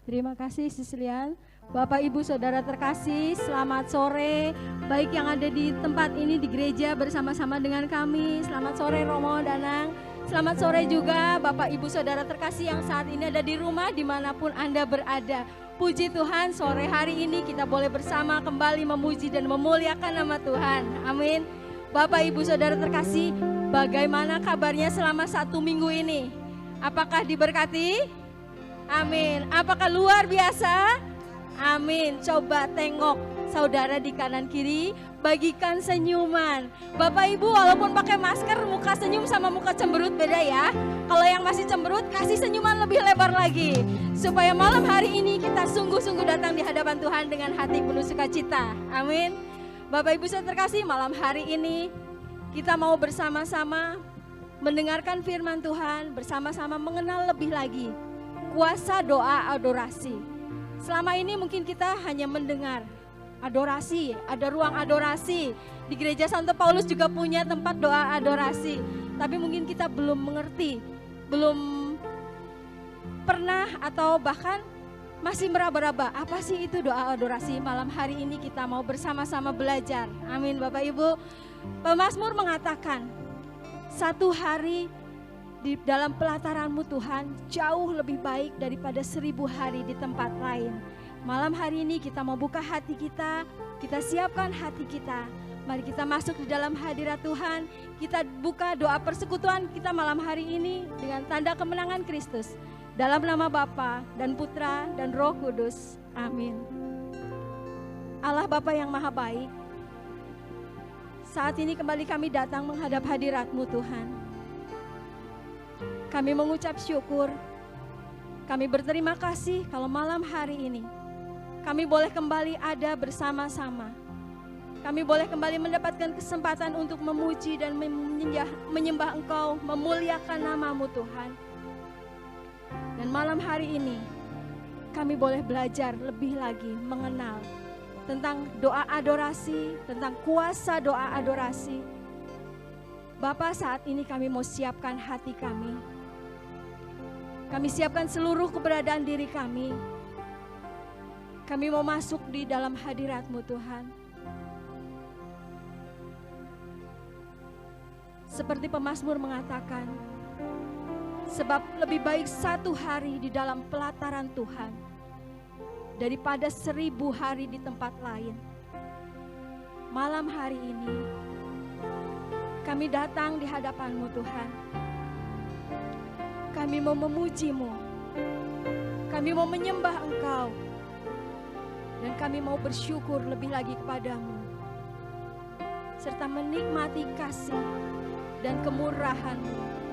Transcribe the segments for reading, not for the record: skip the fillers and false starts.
Terima kasih Sislian. Bapak Ibu Saudara terkasih, selamat sore. Baik yang ada di tempat ini di gereja bersama-sama dengan kami. Selamat sore Romo Danang. Selamat sore juga Bapak Ibu Saudara terkasih yang saat ini ada di rumah dimanapun Anda berada. Puji Tuhan, sore hari ini kita boleh bersama kembali memuji dan memuliakan nama Tuhan. Amin. Bapak Ibu Saudara terkasih, bagaimana kabarnya selama 1 minggu ini? Apakah diberkati? Amin. Apakah luar biasa? Amin. Coba tengok saudara di kanan kiri, bagikan senyuman. Bapak Ibu walaupun pakai masker, muka senyum sama muka cemberut beda ya. Kalau yang masih cemberut, kasih senyuman lebih lebar lagi. Supaya malam hari ini kita sungguh-sungguh datang di hadapan Tuhan dengan hati penuh sukacita. Amin. Bapak Ibu saya terkasih, malam hari ini kita mau bersama-sama mendengarkan firman Tuhan, bersama-sama mengenal lebih lagi kuasa doa adorasi. Selama ini mungkin kita hanya mendengar adorasi, ada ruang adorasi. Di gereja Santo Paulus juga punya tempat doa adorasi. Tapi mungkin kita belum mengerti, belum pernah atau bahkan masih meraba-raba apa sih itu doa adorasi. Malam hari ini kita mau bersama-sama belajar. Amin Bapak Ibu. Pemazmur mengatakan, 1 hari di dalam pelataran-Mu Tuhan jauh lebih baik daripada 1000 hari di tempat lain. Malam hari ini kita mau buka hati kita siapkan hati kita. Mari kita masuk di dalam hadirat Tuhan. Kita buka doa persekutuan kita malam hari ini dengan tanda kemenangan Kristus. Dalam nama Bapa dan Putra dan Roh Kudus. Amin. Allah Bapa yang Maha Baik, saat ini kembali kami datang menghadap hadirat-Mu Tuhan. Kami mengucap syukur, kami berterima kasih kalau malam hari ini kami boleh kembali ada bersama-sama. Kami boleh kembali mendapatkan kesempatan untuk memuji dan menyembah Engkau, memuliakan nama-Mu Tuhan. Dan malam hari ini kami boleh belajar lebih lagi mengenal tentang doa adorasi, tentang kuasa doa adorasi. Bapa, saat ini kami mau siapkan hati kami. Kami siapkan seluruh keberadaan diri kami. Kami mau masuk di dalam hadirat-Mu Tuhan. Seperti pemazmur mengatakan, sebab lebih baik 1 hari di dalam pelataran Tuhan daripada 1000 hari di tempat lain. Malam hari ini kami datang di hadapan-Mu Tuhan. Kami mau memuji-Mu. Kami mau menyembah Engkau. Dan kami mau bersyukur lebih lagi kepada-Mu. Serta menikmati kasih dan kemurahan-Mu.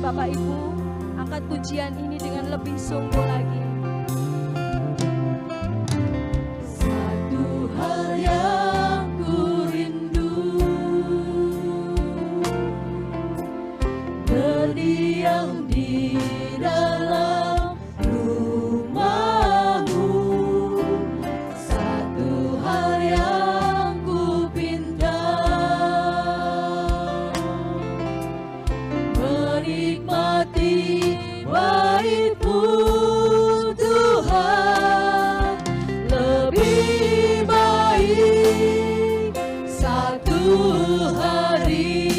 Bapak Ibu, angkat pujian ini dengan lebih sungguh lagi. Satu hal yang ku rindu yang di dalam rumahmu. Satu hal yang ku pinta, menikmati wahyu-Mu Tuhan. Lebih baik satu hari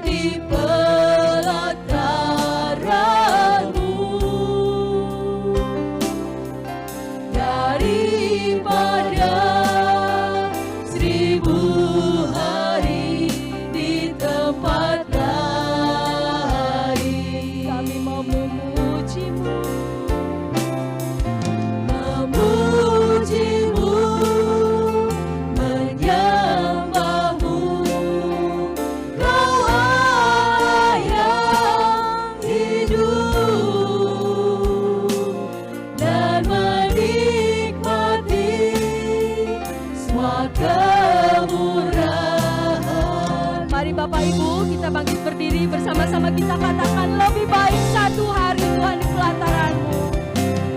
di pelataran-Mu daripada 1000 hari di tempat lain. Kami mau memuji-Mu, memuji-Mu, menyembah-Mu. Kau Allah yang hidup dan menikmati semua kemurahan. Mari Bapak Ibu kita bangkit berdiri bersama-sama, kita katakan lebih baik satu hari Tuhan di pelataran-Mu.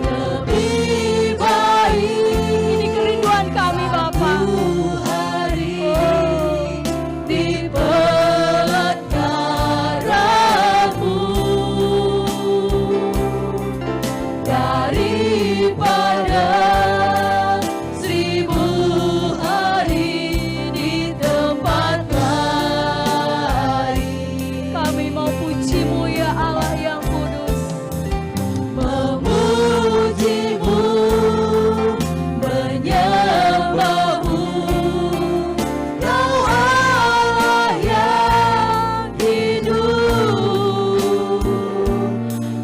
Lebih baik Ini kerinduan kami Bapak. hari di pelataran-Mu daripada 1000 hari di tempat lain. Kami mau puji-Mu ya Allah yang kudus. Memuji-Mu, menyembah-Mu. Kau Allah yang hidup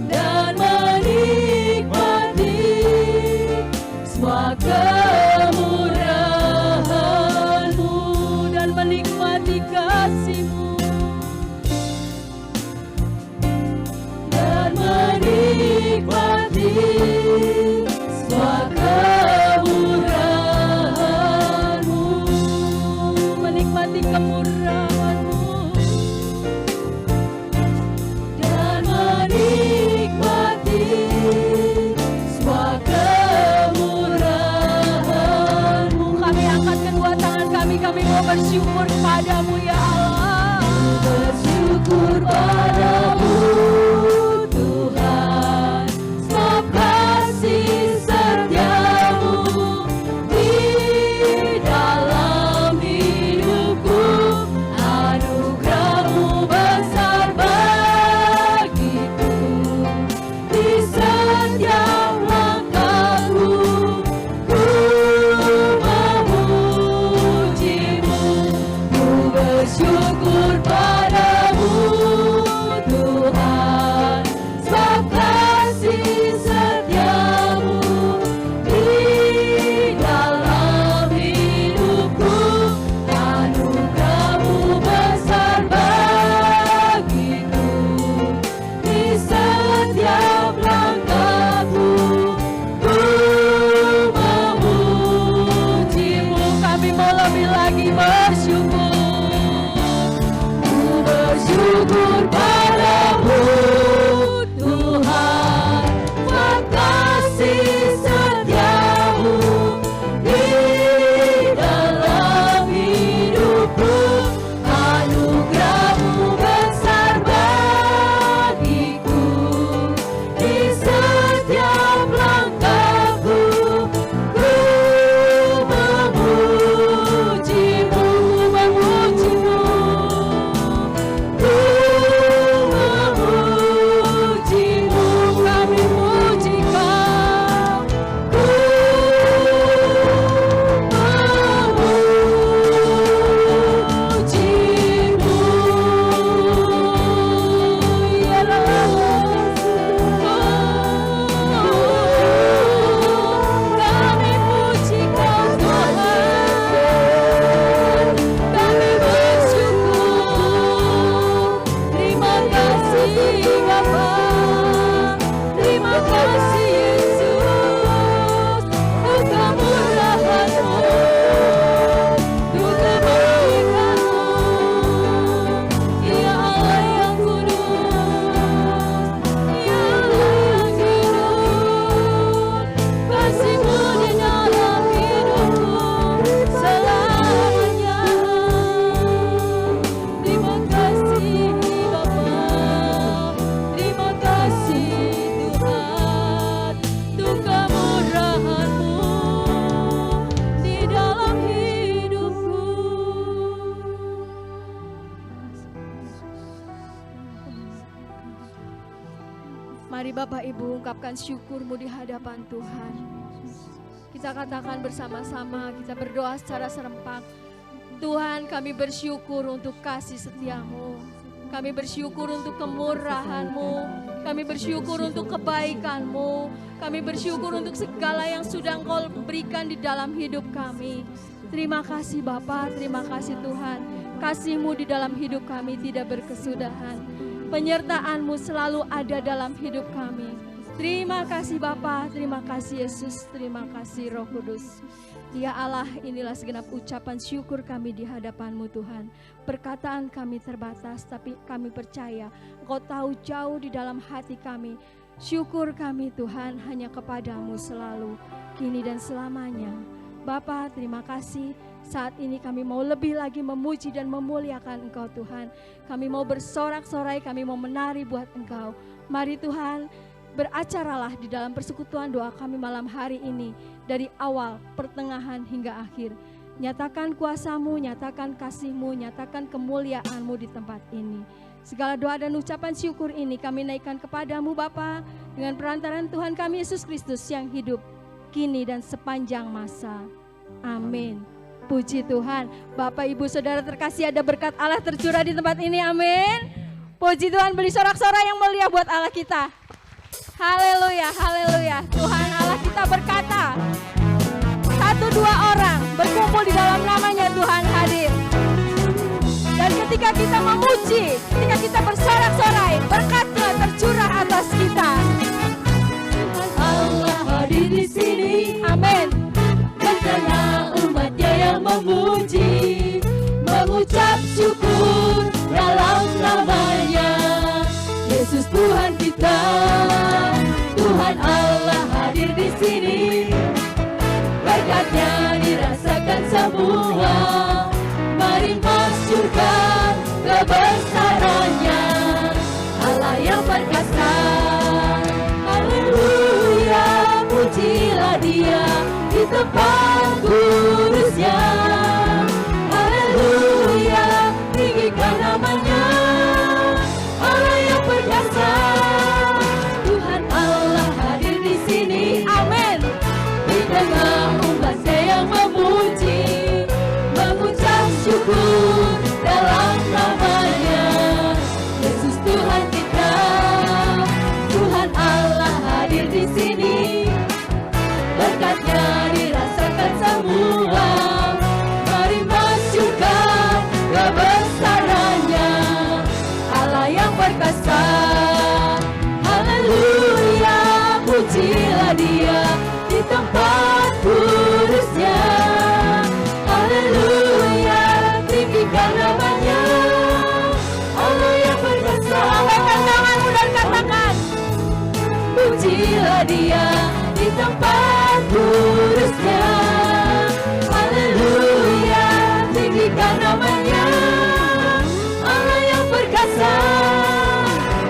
dan menikmati semua kemurahan-Mu Dan menikmati kasih-Mu. dan menikmati semua kemurahan-Mu. Menikmati kemurahan-Mu. Dan menikmati semua kemurahan-Mu. Kami angkat kedua tangan kami mau bersyukur padamu ya Allah. Bersyukur padamu Tuhan, sebab kasih setia-Mu di dalam hidupku. Anugerah-Mu besar bagiku, di setiap langkahku ku memuji-Mu. Ku bersyukur Mari Bapak Ibu ungkapkan syukur-Mu di hadapan Tuhan. Kita katakan bersama-sama, kita berdoa secara serempak. Tuhan, kami bersyukur untuk kasih setia-Mu. Kami bersyukur untuk kemurahan-Mu. Kami bersyukur untuk kebaikan-Mu. Kami bersyukur untuk segala yang sudah Engkau berikan di dalam hidup kami. Terima kasih Bapa, terima kasih Tuhan. Kasih-Mu di dalam hidup kami tidak berkesudahan. Penyertaan-Mu selalu ada dalam hidup kami. Terima kasih Bapa, terima kasih Yesus, terima kasih Roh Kudus. Ya Allah, inilah segenap ucapan syukur kami di hadapan-Mu Tuhan. Perkataan kami terbatas, tapi kami percaya Engkau tahu jauh di dalam hati kami. Syukur kami Tuhan hanya kepada-Mu selalu, kini dan selamanya. Bapa, terima kasih. Saat ini kami mau lebih lagi memuji dan memuliakan Engkau Tuhan. Kami mau bersorak-sorai, kami mau menari buat Engkau. Mari Tuhan, beracaralah di dalam persekutuan doa kami malam hari ini. Dari awal, pertengahan hingga akhir. Nyatakan kuasa-Mu, nyatakan kasih-Mu, nyatakan kemuliaan-Mu di tempat ini. Segala doa dan ucapan syukur ini kami naikkan kepada-Mu Bapa. Dengan perantaraan Tuhan kami Yesus Kristus yang hidup kini dan sepanjang masa. Amin. Puji Tuhan. Bapak Ibu Saudara terkasih, ada berkat Allah tercurah di tempat ini. Amin. Puji Tuhan, beri sorak-sorai yang mulia buat Allah kita. Haleluya, haleluya. Tuhan Allah kita berkata, 1-2 orang berkumpul di dalam namanya Tuhan hadir. Dan ketika kita memuji, ketika kita bersorak-sorai, berkat-Nya tercurah atas kita. Allah hadir di sini. Amin. Karena umatnya yang memuji, mengucap syukur dalam namanya. Yesus Tuhan kita, Tuhan Allah hadir di sini. Berkat-Nya dirasakan semua. Mari masyurkan kebesaran-Nya. Allah yang perkasa. Haleluya, pujilah Dia di tempat kudus-Nya. Haleluya, tinggikan namanya. Allah yang perkasa. Tuhan Allah hadir di sini. Amin. Di tengah umat-Nya yang memuji, mengucap syukur dalam namanya. Yesus Tuhan kita, Tuhan Allah hadir di sini. Berkat-Nya dirasakan semua. Mari masyurkan kebesaran-Nya. Allah yang perkasa. Haleluya, pujilah Dia di tempat kudus-Nya. Haleluya, tinggikan namanya. Allah yang perkasa. Lambaikan tanganmu dan katakan, Pujilah Dia di tempat kudus-Nya. Haleluya, tinggikan namanya. Allah yang perkasa.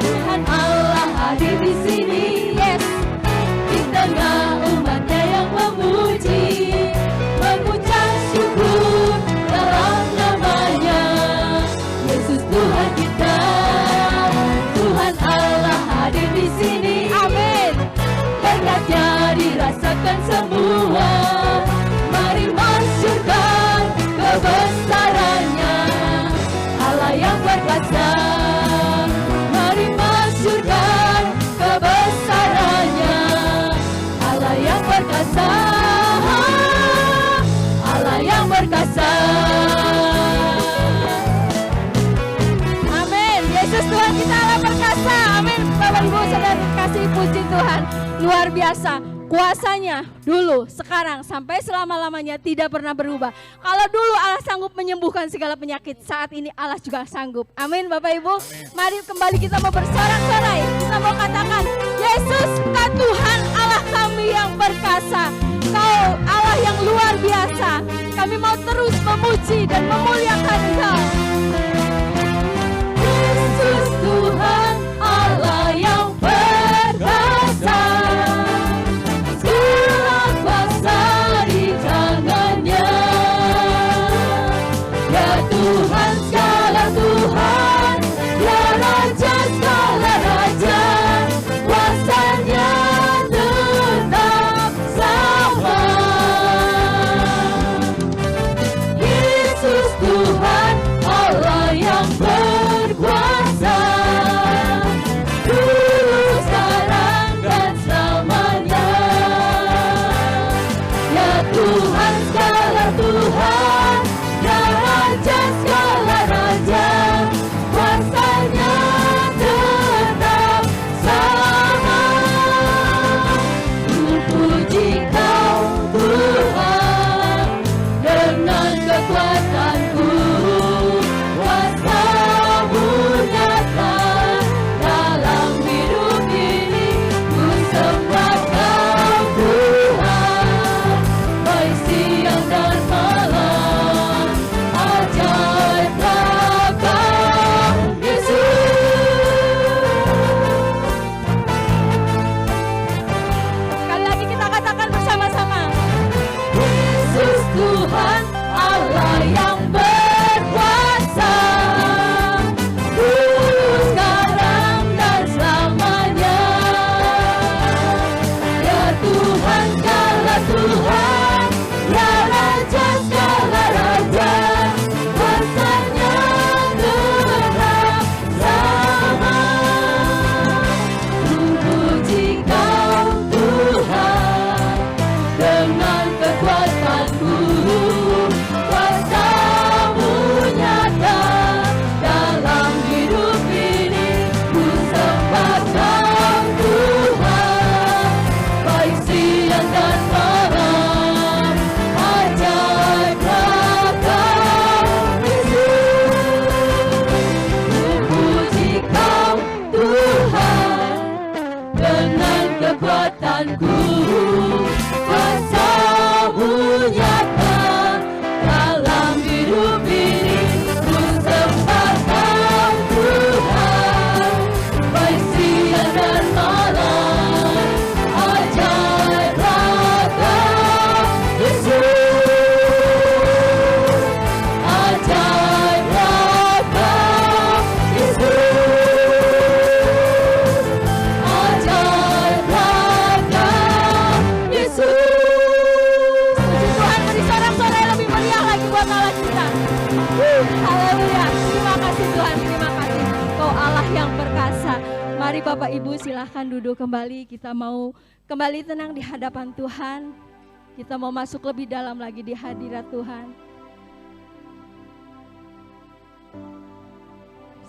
Tuhan Allah hadir di sini. yes. Di tengah umat-Nya yang memuji, mengucap syukur dalam namanya. Yesus Tuhan kita, Tuhan Allah hadir di sini. Amin. Berkat-Nya dirasakan semua. Mari masyurkan kebesaran-Nya. Allah yang perkasa. Mari masyurkan kebesaran-Nya. Allah yang perkasa. Allah yang perkasa. Amin. Yesus Tuhan kita Allah perkasa. Amin. Bapak Ibu Saudara terkasih, puji Tuhan. Luar biasa. Kuasanya dulu, sekarang, sampai selama-lamanya tidak pernah berubah. Kalau dulu Allah sanggup menyembuhkan segala penyakit, saat ini Allah juga sanggup. Amin Bapak Ibu. Mari kembali kita mau bersorak-sorai. Kita mau katakan, Yesus Kau Tuhan Allah kami yang perkasa. Kau Allah yang luar biasa. Kami mau terus memuji dan memuliakan Engkau. Yesus Tuhan Allah yang perkasa. Segala kuasa di tangan-Nya. Ya Tuhan segala Tuhan, ya Raja segala Raja. Kuasa yang perkasa. Mari Bapak Ibu silahkan duduk kembali. Kita mau kembali tenang di hadapan Tuhan. Kita mau masuk lebih dalam lagi di hadirat Tuhan.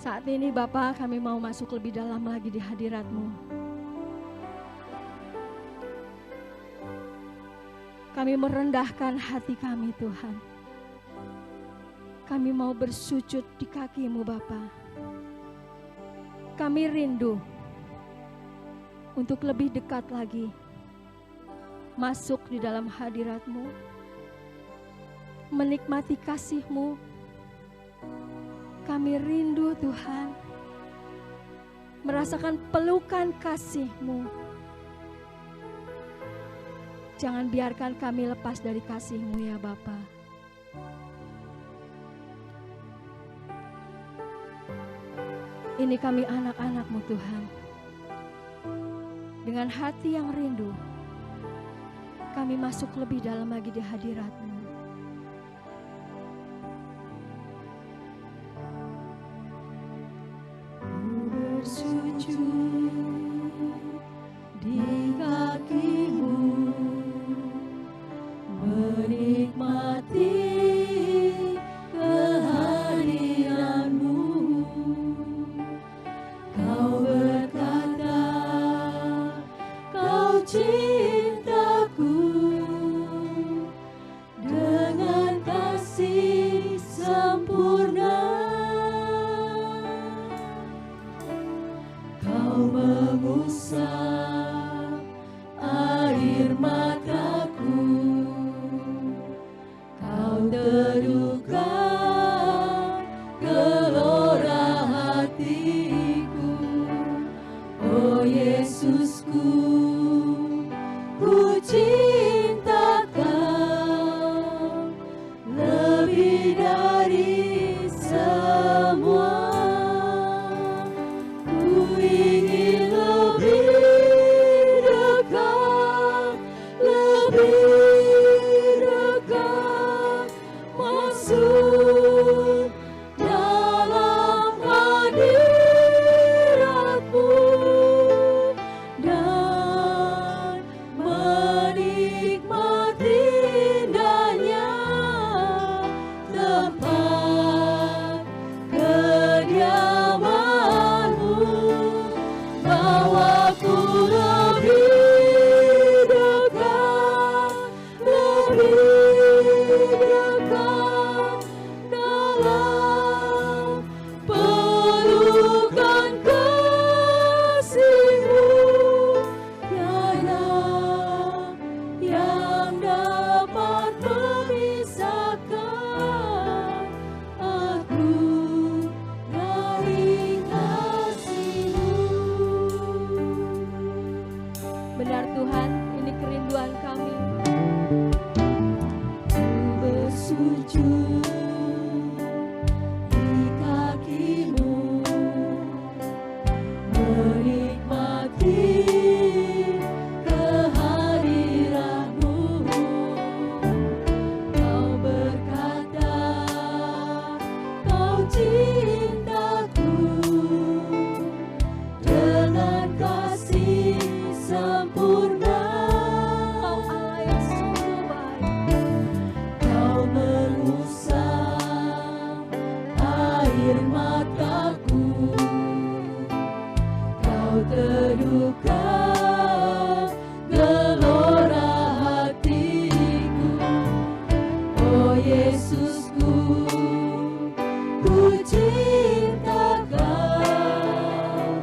Saat ini Bapak, kami mau masuk lebih dalam lagi di hadirat-Mu. Kami merendahkan hati kami Tuhan. Kami mau bersujud di kaki-Mu Bapa. Kami rindu untuk lebih dekat lagi masuk di dalam hadirat-Mu, menikmati kasih-Mu. Kami rindu Tuhan merasakan pelukan kasih-Mu. Jangan biarkan kami lepas dari kasih-Mu ya Bapa. Ini kami anak-anak-Mu Tuhan. Dengan hati yang rindu, kami masuk lebih dalam lagi di hadirat-Mu. Bersujud di kaki-Mu, menikmati kehadiran-Mu. Kau berkata, Kau cintaku dengan kasih sempurna. Kau mengusap air mataku, Kau teduhkan gelora hatiku. Oh Yesusku, ku cinta Kau lebih dari semua. Ku ingin lebih dekat, masuk dalam hadirat-Mu dan menikmati indahnya tempat kediaman-Mu. Bawaku lebih dekat dalam pelukan kasih-Mu. Tiada yang dapat memisahkan aku dari kasih-Mu. Benar Tuhan, ini kerinduan kami. Bersujud di kaki-Mu, menikmati kehadiran-Mu. Kau berkata, Kau cintaku dengan kasih sempurna. Kau Allah yang sungguh baik. Kau mengusap air mataku, Kau teduhkan gelora hatiku. Oh Yesusku, ku cinta Kau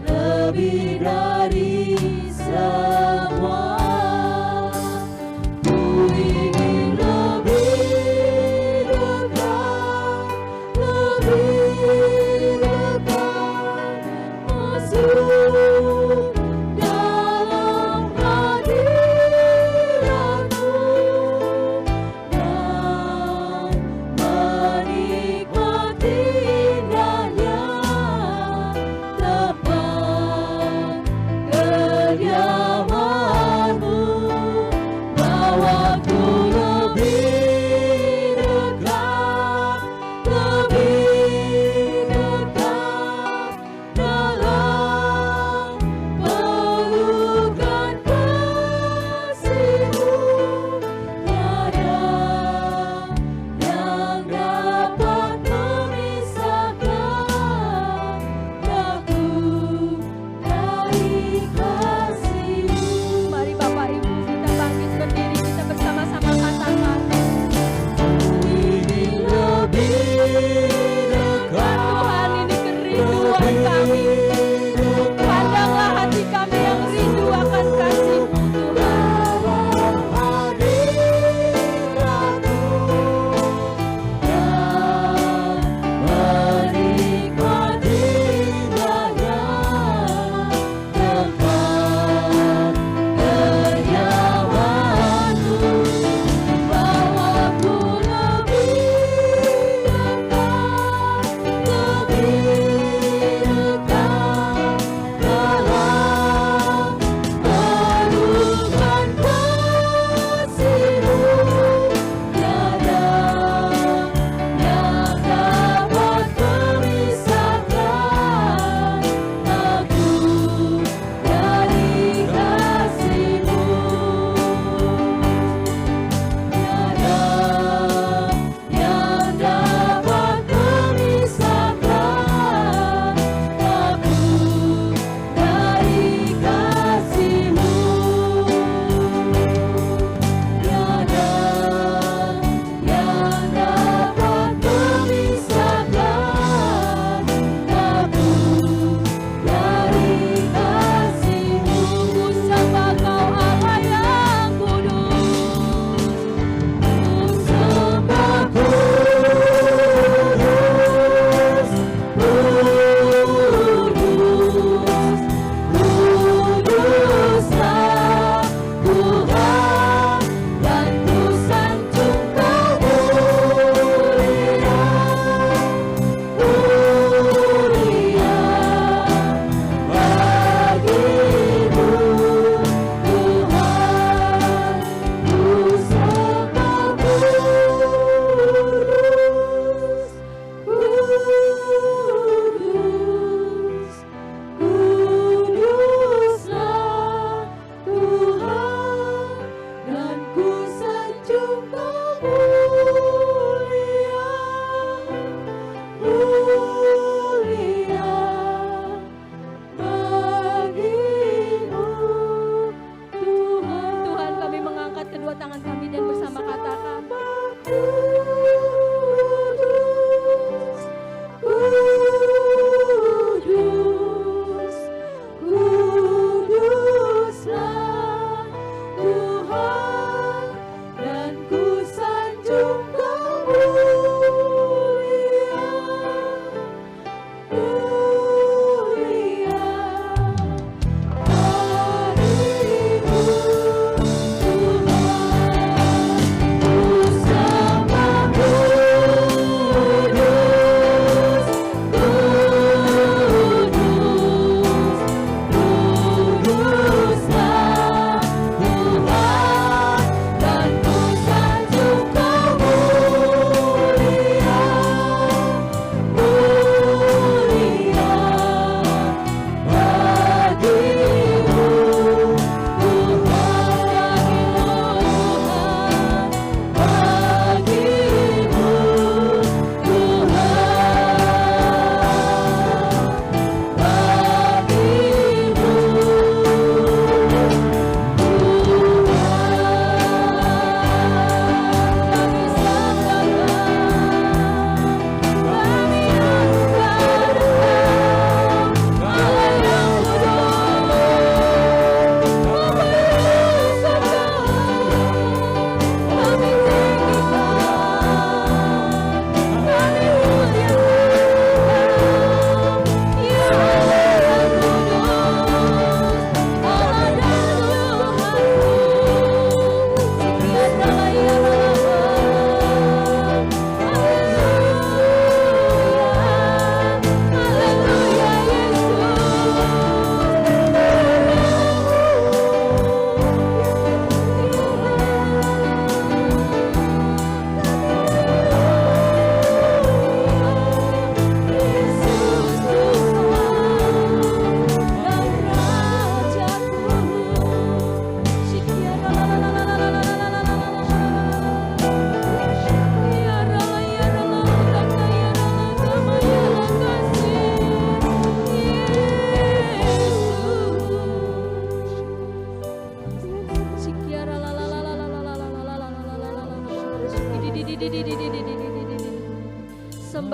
lebih dari semua. Ku ingin lebih dekat, masuk dalam hadirat-Mu dan menikmati indahnya tempat kediaman-Mu. Bawaku lebih dekat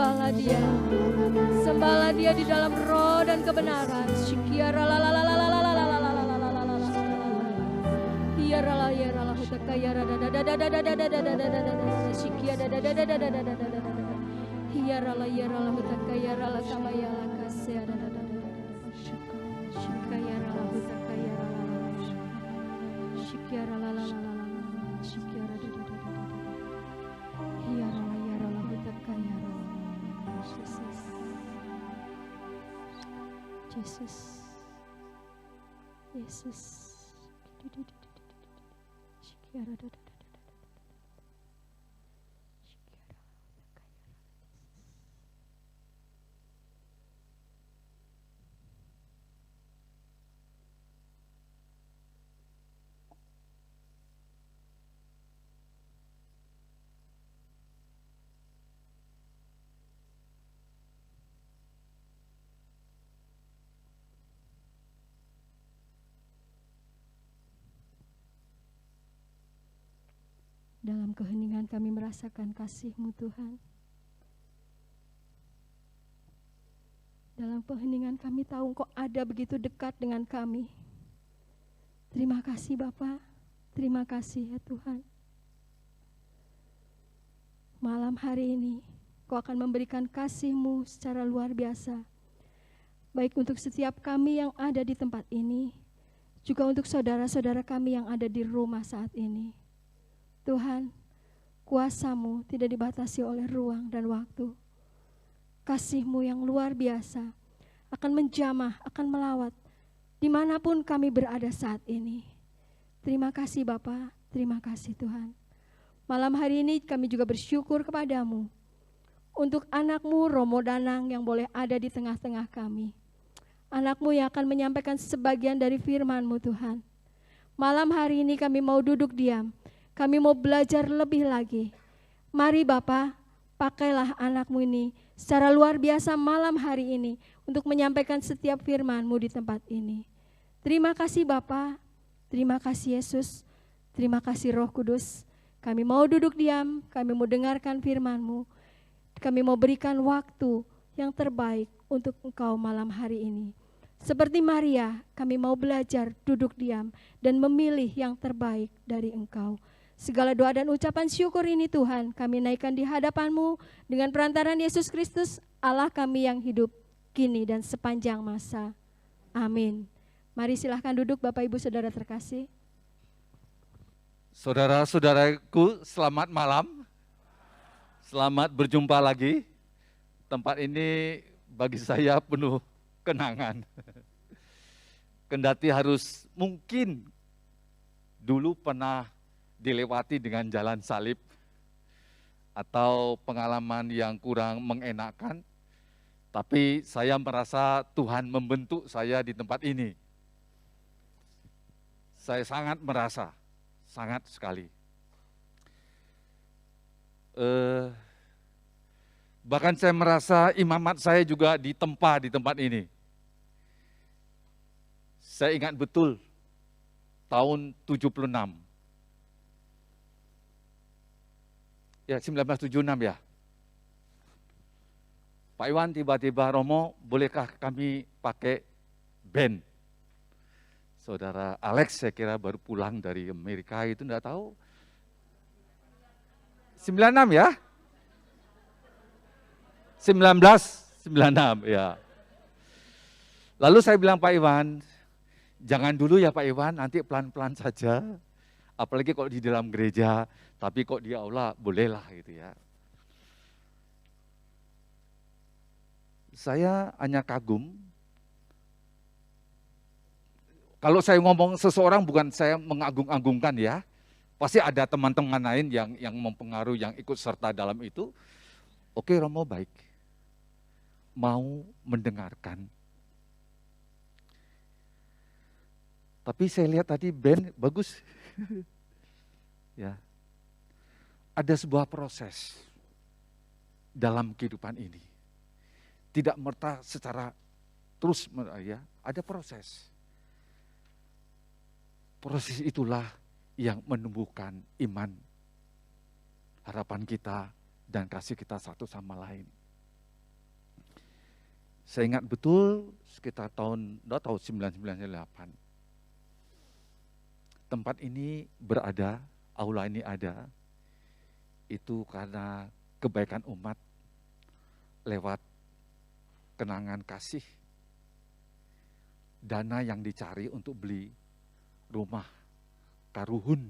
Sembahlah dia. Sembahlah dia di dalam roh dan kebenaran. Shikiara la la la la la la la la la la la la la la la. Hiara la hiara la hutaka hiara da da da da da da da da da da da da. Shikiara da da da da da da da da da. Hiara la hutaka hiara la kama hiara kasya da da da da da. Shikayara la hutaka hiara la la. Shikiara la la la la la. Shikiara da da da da da. Hiara la hutaka hiara la. Jesus. Yesus. Shikiara da da da da. Dalam keheningan kami merasakan kasih-Mu Tuhan. Dalam keheningan kami tahu Engkau ada begitu dekat dengan kami. Terima kasih Bapa, terima kasih ya Tuhan. Malam hari ini Engkau akan memberikan kasih-Mu secara luar biasa. Baik untuk setiap kami yang ada di tempat ini, juga untuk saudara-saudara kami yang ada di rumah saat ini. Tuhan, kuasa-Mu tidak dibatasi oleh ruang dan waktu. Kasih-Mu yang luar biasa akan menjamah, akan melawat dimanapun kami berada saat ini. Terima kasih Bapa, terima kasih Tuhan. Malam hari ini kami juga bersyukur kepadamu untuk anak-Mu Romo Danang yang boleh ada di tengah-tengah kami. Anak-Mu yang akan menyampaikan sebagian dari firman-Mu Tuhan. Malam hari ini kami mau duduk diam. Kami mau belajar lebih lagi. Mari Bapa, pakailah anak-Mu ini secara luar biasa malam hari ini untuk menyampaikan setiap firman-Mu di tempat ini. Terima kasih Bapa, terima kasih Yesus, terima kasih Roh Kudus. Kami mau duduk diam, kami mau dengarkan firman-Mu. Kami mau berikan waktu yang terbaik untuk Engkau malam hari ini. Seperti Maria, kami mau belajar duduk diam dan memilih yang terbaik dari Engkau. Segala doa dan ucapan syukur ini Tuhan kami naikkan di hadapan-Mu dengan perantaran Yesus Kristus Allah kami yang hidup kini dan sepanjang masa. Amin. Mari silahkan duduk Bapak Ibu Saudara terkasih. Saudara-saudaraku selamat malam. Selamat berjumpa lagi. Tempat ini bagi saya penuh kenangan. Kendati harus mungkin dulu pernah dilewati dengan jalan salib atau pengalaman yang kurang mengenakan, tapi saya merasa Tuhan membentuk saya di tempat ini. Saya sangat merasa, sangat sekali. Bahkan saya merasa imamat saya juga ditempa di tempat ini. Saya ingat betul tahun 76. Ya, 1976 ya. Pak Iwan tiba-tiba, Romo, bolehkah kami pakai band? Saudara Alex saya kira baru pulang dari Amerika itu, enggak tahu. 96 ya? 1996 ya. Lalu saya bilang Pak Iwan, jangan dulu ya Pak Iwan, nanti pelan-pelan saja. Apalagi kalau di dalam gereja, tapi kok di aula bolehlah gitu ya. Saya hanya kagum. Kalau saya ngomong seseorang bukan saya mengagung-agungkan ya. Pasti ada teman-teman lain yang mempengaruhi, yang ikut serta dalam itu. Oke Romo baik. Mau mendengarkan. Tapi saya lihat tadi band bagus. Ya. Ada sebuah proses dalam kehidupan ini. Tidak merta secara terus ya, ada proses. Proses itulah yang menumbuhkan iman, harapan kita dan kasih kita satu sama lain. Saya ingat betul sekitar tahun 1998. Tempat ini berada, aula ini ada, itu karena kebaikan umat lewat kenangan kasih, dana yang dicari untuk beli rumah karuhun.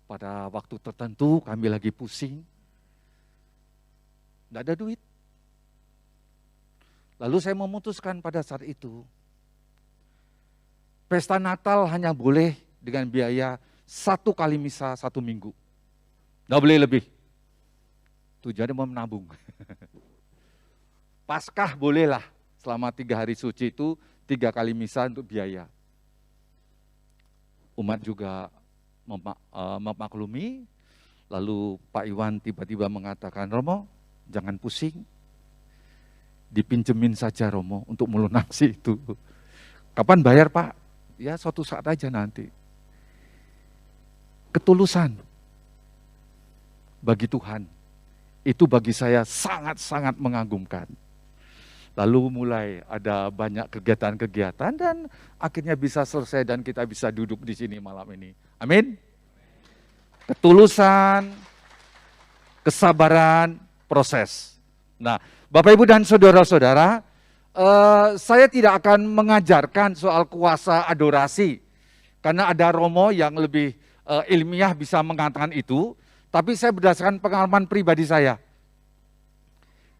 Pada waktu tertentu kami lagi pusing, tidak ada duit. Lalu saya memutuskan pada saat itu, pesta Natal hanya boleh dengan biaya 1 kali misa 1 minggu. Tidak boleh lebih. Tujuannya mau menabung. Paskah bolehlah selama 3 hari suci itu 3 kali misa untuk biaya. Umat juga memaklumi. Lalu Pak Iwan tiba-tiba mengatakan, Romo jangan pusing. Dipinjemin saja Romo untuk melunasi itu. Kapan bayar Pak? Ya suatu saat aja nanti. Ketulusan bagi Tuhan, itu bagi saya sangat-sangat mengagumkan. Lalu mulai ada banyak kegiatan-kegiatan dan akhirnya bisa selesai dan kita bisa duduk di sini malam ini. Amin. Ketulusan, kesabaran, proses. Nah, Bapak Ibu dan saudara-saudara, saya tidak akan mengajarkan soal kuasa adorasi, karena ada Romo yang lebih ilmiah bisa mengatakan itu, tapi saya berdasarkan pengalaman pribadi saya.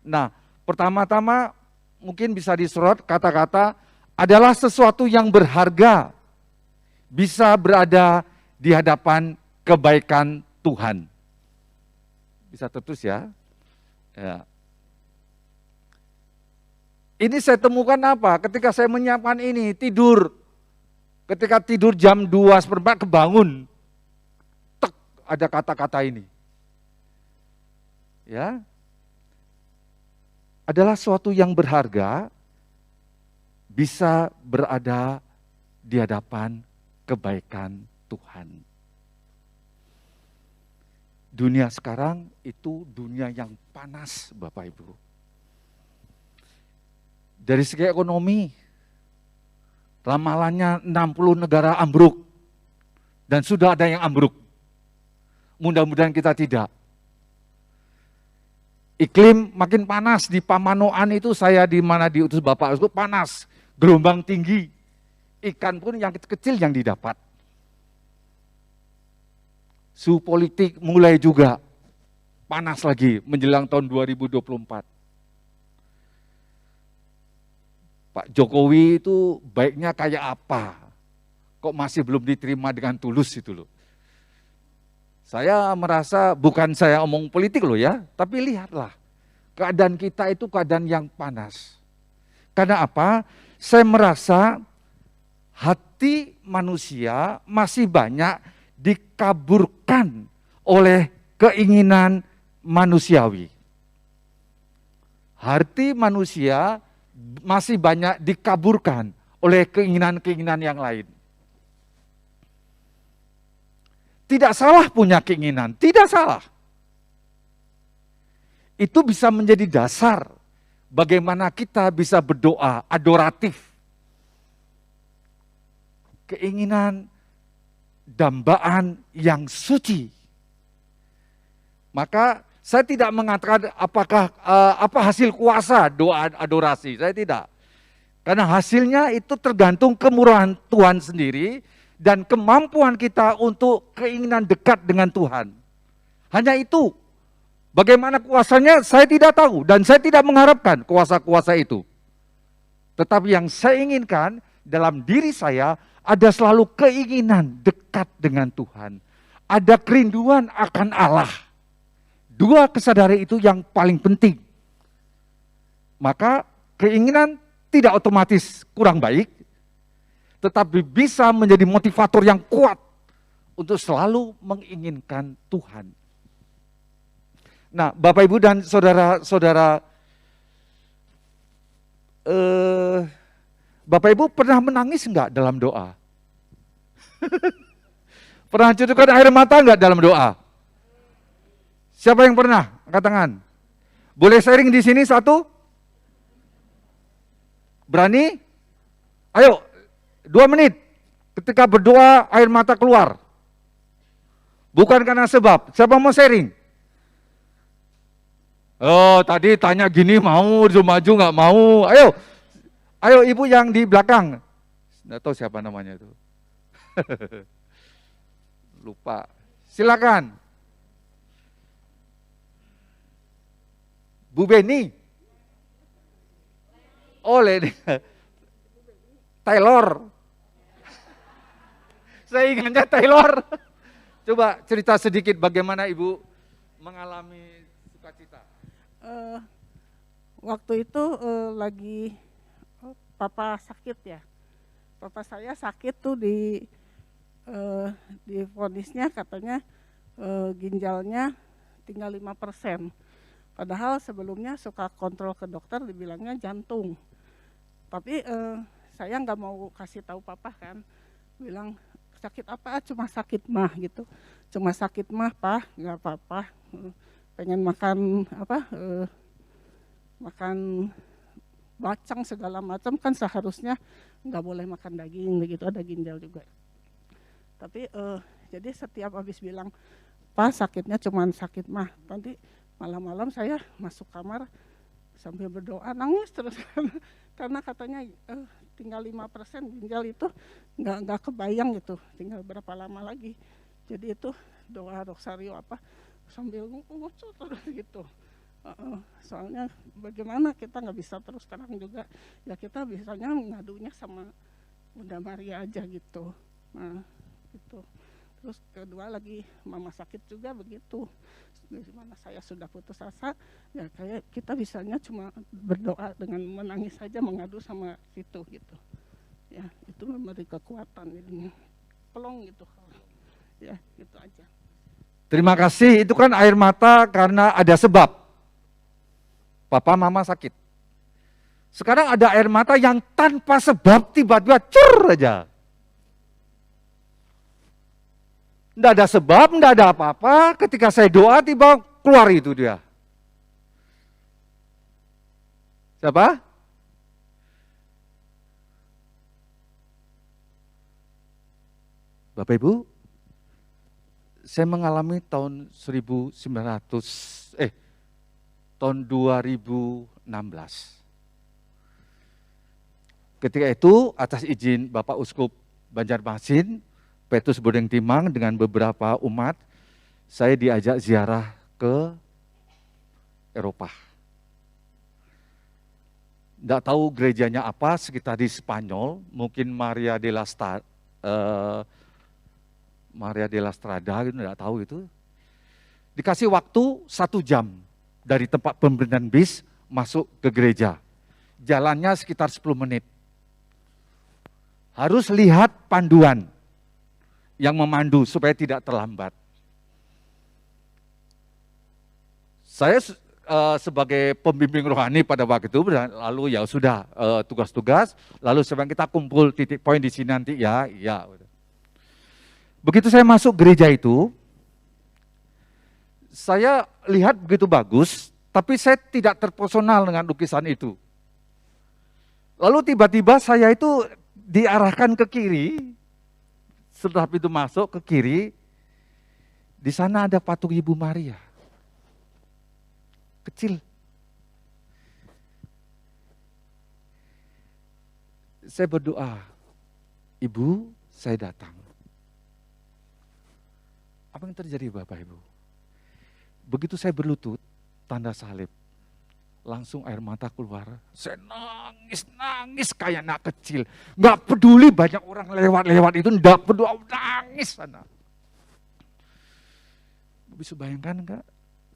Nah, pertama-tama mungkin bisa disorot kata-kata adalah sesuatu yang berharga, bisa berada di hadapan kebaikan Tuhan. Bisa tertulis ya. Ya. Ini saya temukan apa? Ketika saya menyiapkan ini, tidur. Ketika tidur jam 2:15 kebangun. Tek, ada kata-kata ini. Ya. Adalah suatu yang berharga, bisa berada di hadapan kebaikan Tuhan. Dunia sekarang itu dunia yang panas, Bapak Ibu. Dari segi ekonomi, ramalannya 60 negara ambruk. Dan sudah ada yang ambruk. Mudah-mudahan kita tidak. Iklim makin panas, di Pamanoan itu saya di mana diutus Bapak itu panas. Gelombang tinggi. Ikan pun yang kecil yang didapat. Suhu politik mulai juga panas lagi menjelang tahun 2024. Pak Jokowi itu baiknya kayak apa? Kok masih belum diterima dengan tulus itu loh. Saya merasa, bukan saya omong politik loh ya, tapi lihatlah. Keadaan kita itu keadaan yang panas. Karena apa? Saya merasa hati manusia masih banyak dikaburkan oleh keinginan manusiawi. Hati manusia masih banyak dikaburkan oleh keinginan-keinginan yang lain. Tidak salah punya keinginan, tidak salah. Itu bisa menjadi dasar bagaimana kita bisa berdoa adoratif. Keinginan dambaan yang suci. Maka saya tidak mengatakan apakah apa hasil kuasa doa adorasi, saya tidak. Karena hasilnya itu tergantung kemurahan Tuhan sendiri dan kemampuan kita untuk keinginan dekat dengan Tuhan. Hanya itu. Bagaimana kuasanya saya tidak tahu dan saya tidak mengharapkan kuasa-kuasa itu. Tetapi yang saya inginkan dalam diri saya ada selalu keinginan dekat dengan Tuhan. Ada kerinduan akan Allah. Dua kesadaran itu yang paling penting. Maka keinginan tidak otomatis kurang baik, tetapi bisa menjadi motivator yang kuat untuk selalu menginginkan Tuhan. Nah, Bapak Ibu dan saudara-saudara, Bapak Ibu pernah menangis enggak dalam doa? Pernah cucurkan air mata enggak dalam doa? Siapa yang pernah? Angkat tangan. Boleh sharing di sini satu? Berani? Ayo, 2 menit. Ketika berdoa, air mata keluar. Bukan karena sebab. Siapa mau sharing? Oh, tadi tanya gini mau, maju nggak mau. Ayo, ayo ibu yang di belakang. Nggak tahu siapa namanya itu. Lupa. Silakan. Bu Beni. Oh, Leni. Taylor. Saya ingatnya Taylor. Coba cerita sedikit bagaimana ibu mengalami sukacita. Waktu itu lagi papa sakit ya. Papa saya sakit tuh di vonisnya katanya ginjalnya tinggal 5%. Padahal sebelumnya suka kontrol ke dokter dibilangnya jantung. Tapi saya nggak mau kasih tahu papa kan. Bilang sakit apa? Cuma sakit mah gitu. Cuma sakit mah, Pak, nggak apa-apa. Pengen makan apa? Makan bacang segala macam kan seharusnya nggak boleh makan daging begitu, ada ginjal juga. Tapi jadi setiap habis bilang Pak sakitnya cuma sakit mah, nanti malam-malam saya masuk kamar sambil berdoa nangis terus karena katanya tinggal 5% ginjal itu nggak kebayang gitu, tinggal berapa lama lagi. Jadi itu doa rosario apa sambil ngucut terus gitu. Soalnya bagaimana kita nggak bisa terus terang juga, ya kita bisanya ngadunya sama Bunda Maria aja gitu. Nah gitu. Terus kedua lagi mama sakit juga begitu. Gimana saya sudah putus asa, ya kayak kita bisanya cuma berdoa dengan menangis saja, mengadu sama situ gitu. Ya itu memberi kekuatan, jadi pelong gitu. Ya gitu aja. Terima kasih, itu kan air mata karena ada sebab. Papa mama sakit. Sekarang ada air mata yang tanpa sebab tiba-tiba cur aja. Tidak ada sebab, tidak ada apa-apa. Ketika saya doa tiba keluar itu dia. Siapa? Bapak Ibu, saya mengalami tahun 2016. Ketika itu atas izin Bapak Uskup Banjarmasin, Petrus Bodeng Timang dengan beberapa umat, saya diajak ziarah ke Eropa. Tidak tahu gerejanya apa, sekitar di Spanyol, mungkin Maria de la Strada, gitu, tidak tahu itu. Dikasih waktu 1 jam dari tempat pemberhentian bis masuk ke gereja. Jalannya sekitar 10 menit. Harus lihat panduan yang memandu supaya tidak terlambat. Saya sebagai pembimbing rohani pada waktu itu, lalu ya sudah tugas-tugas, lalu sekarang kita kumpul titik poin di sini nanti ya. Begitu saya masuk gereja itu, saya lihat begitu bagus, tapi saya tidak terpersonal dengan lukisan itu. Lalu tiba-tiba saya itu diarahkan ke kiri, setelah itu masuk ke kiri, di sana ada patung Ibu Maria. Kecil. Saya berdoa, Ibu, saya datang. Apa yang terjadi Bapak Ibu? Begitu saya berlutut, tanda salib, langsung air mata keluar. Saya nangis kayak anak kecil. Nggak peduli banyak orang lewat itu, nggak peduli, nangis sana. Bisa bayangkan nggak?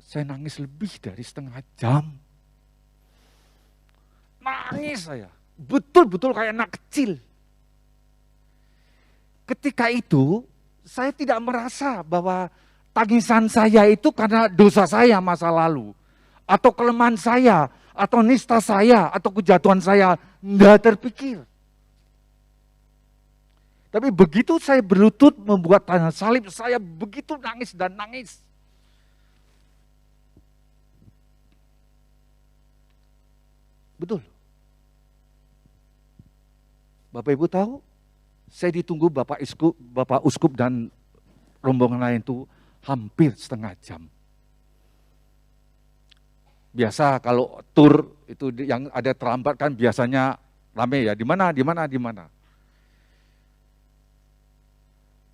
Saya nangis lebih dari setengah jam. Nangis saya, betul-betul kayak anak kecil. Ketika itu, saya tidak merasa bahwa tangisan saya itu karena dosa saya masa lalu. Atau kelemahan saya, atau nista saya, atau kejatuhan saya. Tidak terpikir. Tapi begitu saya berlutut membuat tanda salib, saya begitu nangis dan nangis. Betul. Bapak Ibu tahu, saya ditunggu Bapak Uskup dan rombongan lain itu hampir setengah jam. Biasa kalau tur itu yang ada terlambat kan biasanya rame ya, di mana.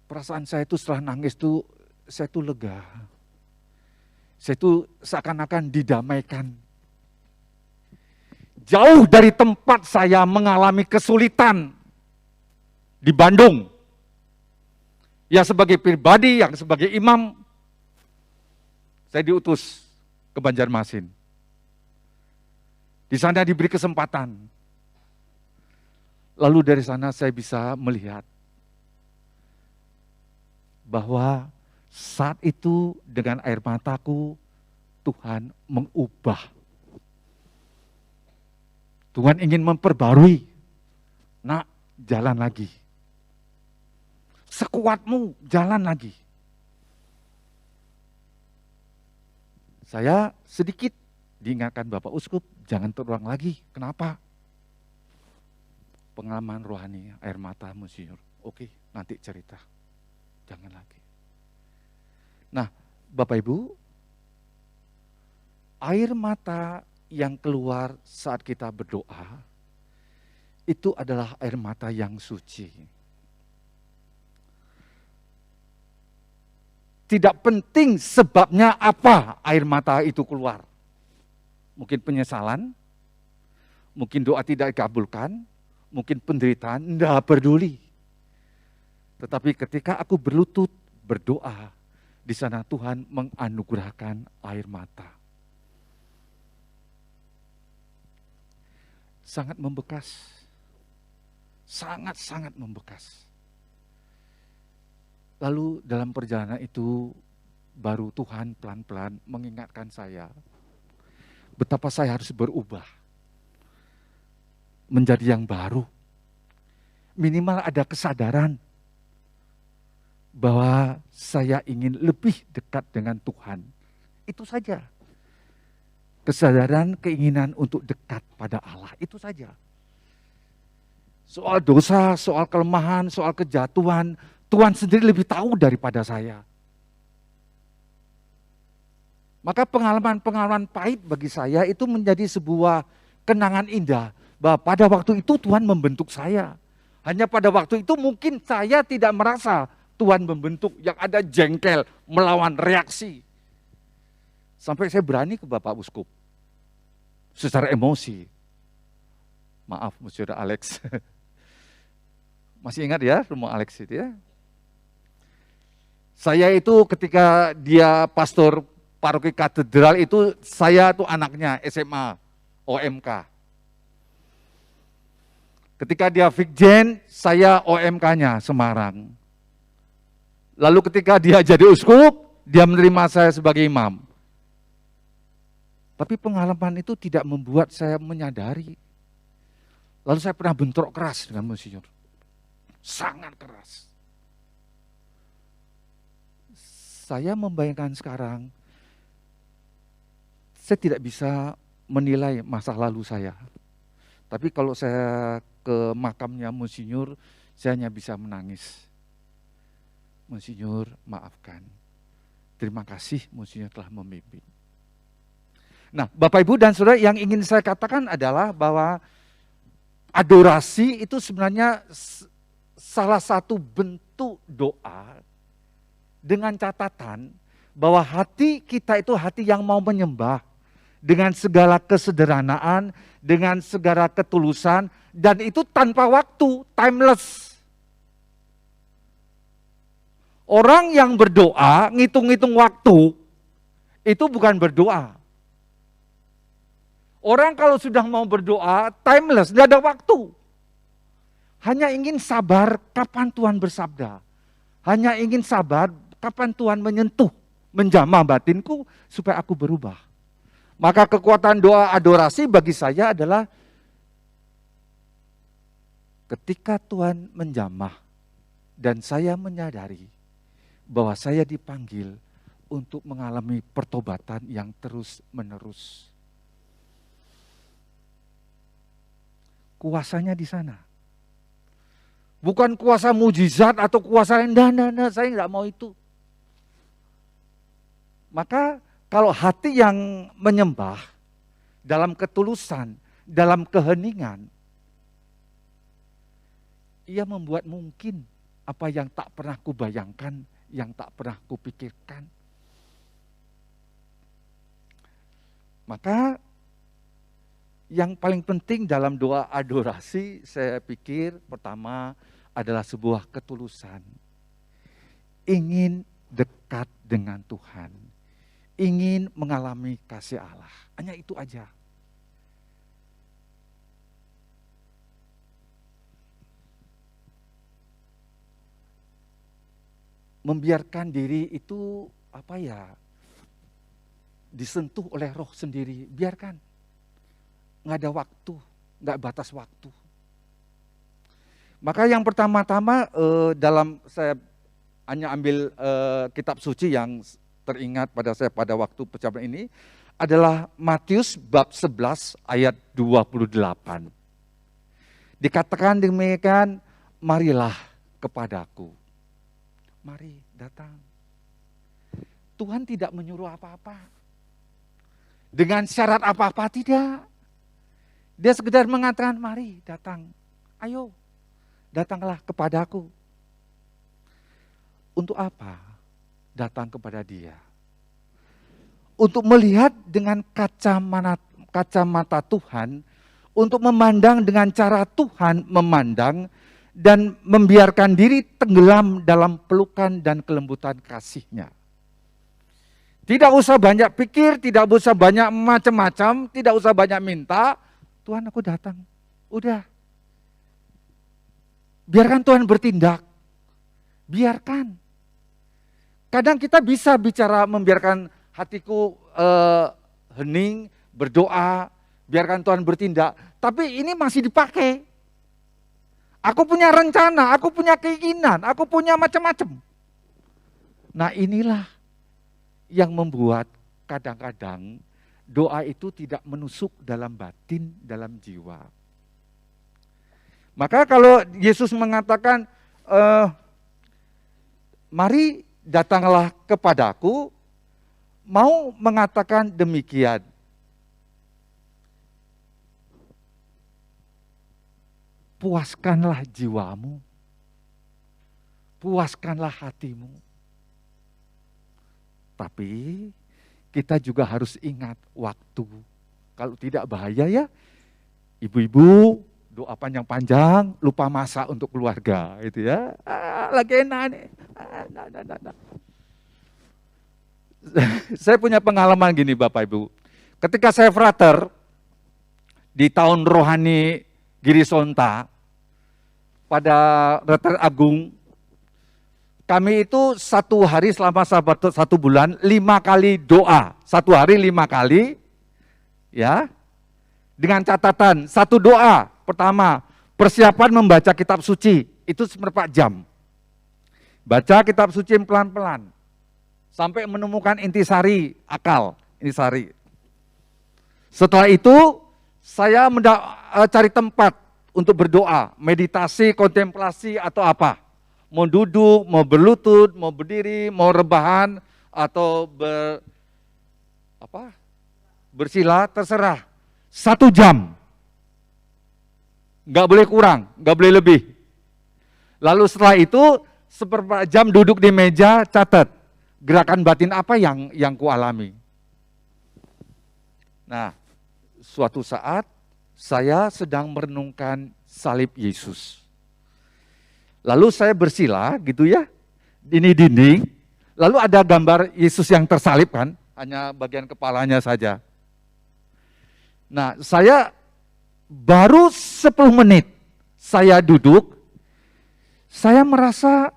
Perasaan saya itu setelah nangis itu, saya itu lega. Saya itu seakan-akan didamaikan. Jauh dari tempat saya mengalami kesulitan di Bandung. Ya sebagai pribadi, yang sebagai imam, saya diutus ke Banjarmasin. Di sana diberi kesempatan. Lalu dari sana saya bisa melihat bahwa saat itu dengan air mataku Tuhan mengubah. Tuhan ingin memperbarui. Nak, jalan lagi. Sekuatmu, jalan lagi. Saya sedikit diingatkan Bapak Uskup, jangan terulang lagi. Kenapa? Pengalaman rohani, air mata, Monsinyur. Oke, nanti cerita. Jangan lagi. Nah, Bapak Ibu, air mata yang keluar saat kita berdoa, itu adalah air mata yang suci. Tidak penting sebabnya apa air mata itu keluar. Mungkin penyesalan, mungkin doa tidak dikabulkan, mungkin penderitaan, tidak peduli. Tetapi ketika aku berlutut, berdoa, di sana Tuhan menganugerahkan air mata. Sangat membekas. Sangat-sangat membekas. Lalu dalam perjalanan itu baru Tuhan pelan-pelan mengingatkan saya betapa saya harus berubah menjadi yang baru. Minimal ada kesadaran bahwa saya ingin lebih dekat dengan Tuhan. Itu saja. Kesadaran, keinginan untuk dekat pada Allah, itu saja. Soal dosa, soal kelemahan, soal kejatuhan, Tuhan sendiri lebih tahu daripada saya. Maka pengalaman-pengalaman pahit bagi saya itu menjadi sebuah kenangan indah. Bahwa pada waktu itu Tuhan membentuk saya. Hanya pada waktu itu mungkin saya tidak merasa Tuhan membentuk, yang ada jengkel, melawan reaksi. Sampai saya berani ke Bapak Uskup. Secara emosi. Maaf, Monsieur Alex. Masih ingat ya, rumah Alex itu ya? Saya itu ketika dia pastor paroki katedral itu, saya tuh anaknya SMA, OMK. Ketika dia Vikjen, saya OMK-nya Semarang. Lalu ketika dia jadi uskup, dia menerima saya sebagai imam. Tapi pengalaman itu tidak membuat saya menyadari. Lalu saya pernah bentrok keras dengan Monsinyur. Sangat keras. Saya membayangkan sekarang, saya tidak bisa menilai masa lalu saya. Tapi kalau saya ke makamnya Monsinyur, saya hanya bisa menangis. Monsinyur, maafkan. Terima kasih Monsinyur telah membimbing. Nah, Bapak Ibu dan Saudara, yang ingin saya katakan adalah bahwa adorasi itu sebenarnya salah satu bentuk doa dengan catatan bahwa hati kita itu hati yang mau menyembah dengan segala kesederhanaan, dengan segala ketulusan, dan itu tanpa waktu, timeless. Orang yang berdoa, ngitung-ngitung waktu, itu bukan berdoa. Orang kalau sudah mau berdoa, timeless, tidak ada waktu. Hanya ingin sabar kapan Tuhan bersabda. Hanya ingin sabar kapan Tuhan menyentuh, menjamah batinku supaya aku berubah. Maka kekuatan doa adorasi bagi saya adalah ketika Tuhan menjamah dan saya menyadari bahwa saya dipanggil untuk mengalami pertobatan yang terus-menerus. kuasanya di sana. Bukan kuasa mujizat atau kuasa lain, nah, saya nggak mau itu. Maka kalau hati yang menyembah dalam ketulusan, dalam keheningan, ia membuat mungkin apa yang tak pernah kubayangkan, yang tak pernah kupikirkan. Maka yang paling penting dalam doa adorasi, saya pikir pertama adalah sebuah ketulusan. Ingin dekat dengan Tuhan. Ingin mengalami kasih Allah. Hanya itu aja. Membiarkan diri itu disentuh oleh roh sendiri. Biarkan. Nggak ada waktu, nggak batas waktu. Maka yang pertama-tama saya hanya ambil kitab suci yang teringat pada saya pada waktu percobaan ini adalah Matius bab 11 ayat 28. Dikatakan demikian, marilah kepadaku. Mari datang. Tuhan tidak menyuruh apa-apa. Dengan syarat apa-apa tidak. Dia sekedar mengatakan, mari datang. Ayo, datanglah kepadaku. Untuk apa? Datang kepada Dia. Untuk melihat dengan kacamata Tuhan, untuk memandang dengan cara Tuhan memandang, dan membiarkan diri tenggelam dalam pelukan dan kelembutan kasih-Nya. Tidak usah banyak pikir, tidak usah banyak macam-macam, tidak usah banyak minta. Tuhan, aku datang. Udah. Biarkan Tuhan bertindak. Biarkan. Kadang kita bisa bicara membiarkan hatiku hening, berdoa, biarkan Tuhan bertindak. Tapi ini masih dipakai. Aku punya rencana, aku punya keinginan, aku punya macam-macam. Nah inilah yang membuat kadang-kadang doa itu tidak menusuk dalam batin, dalam jiwa. Maka kalau Yesus mengatakan, mari datanglah kepadaku, mau mengatakan demikian. Puaskanlah jiwamu, puaskanlah hatimu. Tapi kita juga harus ingat waktu. Kalau tidak bahaya ya, ibu-ibu doa panjang-panjang, lupa masak untuk keluarga, itu ya. Lagi enak nih. Nah. Saya punya pengalaman gini Bapak Ibu. Ketika saya frater di tahun rohani Giri Sonta, pada Retret Agung, kami itu satu hari selama 1 bulan 5 kali doa. 1 hari 5 kali, ya. Dengan catatan, 1 doa. Pertama, persiapan membaca kitab suci, itu seperempat jam. Baca kitab suci pelan-pelan, sampai menemukan intisari akal, intisari. Setelah itu, saya cari tempat untuk berdoa, meditasi, kontemplasi atau apa. Mau duduk, mau berlutut, mau berdiri, mau rebahan, atau bersila, terserah. 1 jam. Nggak boleh kurang, nggak boleh lebih. Lalu setelah itu, seperempat jam duduk di meja, catat. Gerakan batin apa yang kualami. Nah, suatu saat, saya sedang merenungkan salib Yesus. Lalu saya bersila gitu ya, ini dinding, lalu ada gambar Yesus yang tersalib kan, hanya bagian kepalanya saja. Nah saya baru 10 menit saya duduk, saya merasa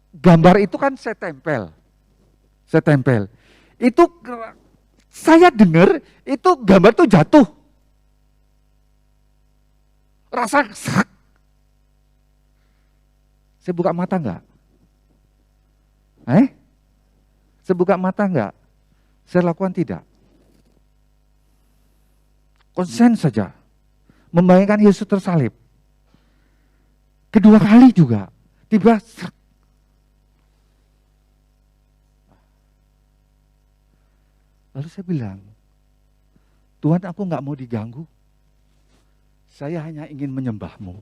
gambar itu kan saya tempel. Itu saya dengar itu gambar itu jatuh. Rasa saya buka mata enggak? Saya buka mata enggak? Saya lakukan tidak. Konsen saja. membayangkan Yesus tersalib. Kedua kali juga, tiba srek. Lalu saya bilang, Tuhan, aku nggak mau diganggu. Saya hanya ingin menyembahmu,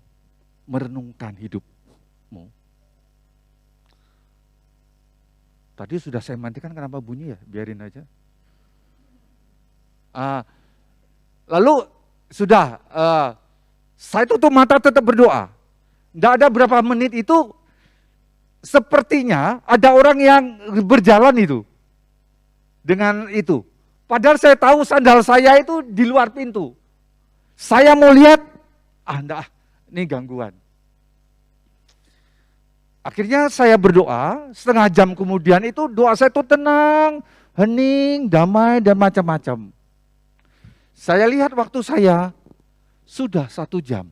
merenungkan hidupmu. Tadi sudah saya matikan, kenapa bunyi ya? Biarin aja. Lalu sudah, saya tutup mata tetap berdoa. Tidak ada berapa menit itu, sepertinya ada orang yang berjalan itu. Dengan itu. Padahal saya tahu sandal saya itu di luar pintu. Saya mau lihat, enggak, ini gangguan. Akhirnya saya berdoa, setengah jam kemudian itu doa saya itu tenang, hening, damai, dan macam-macam. Saya lihat waktu saya sudah 1 jam.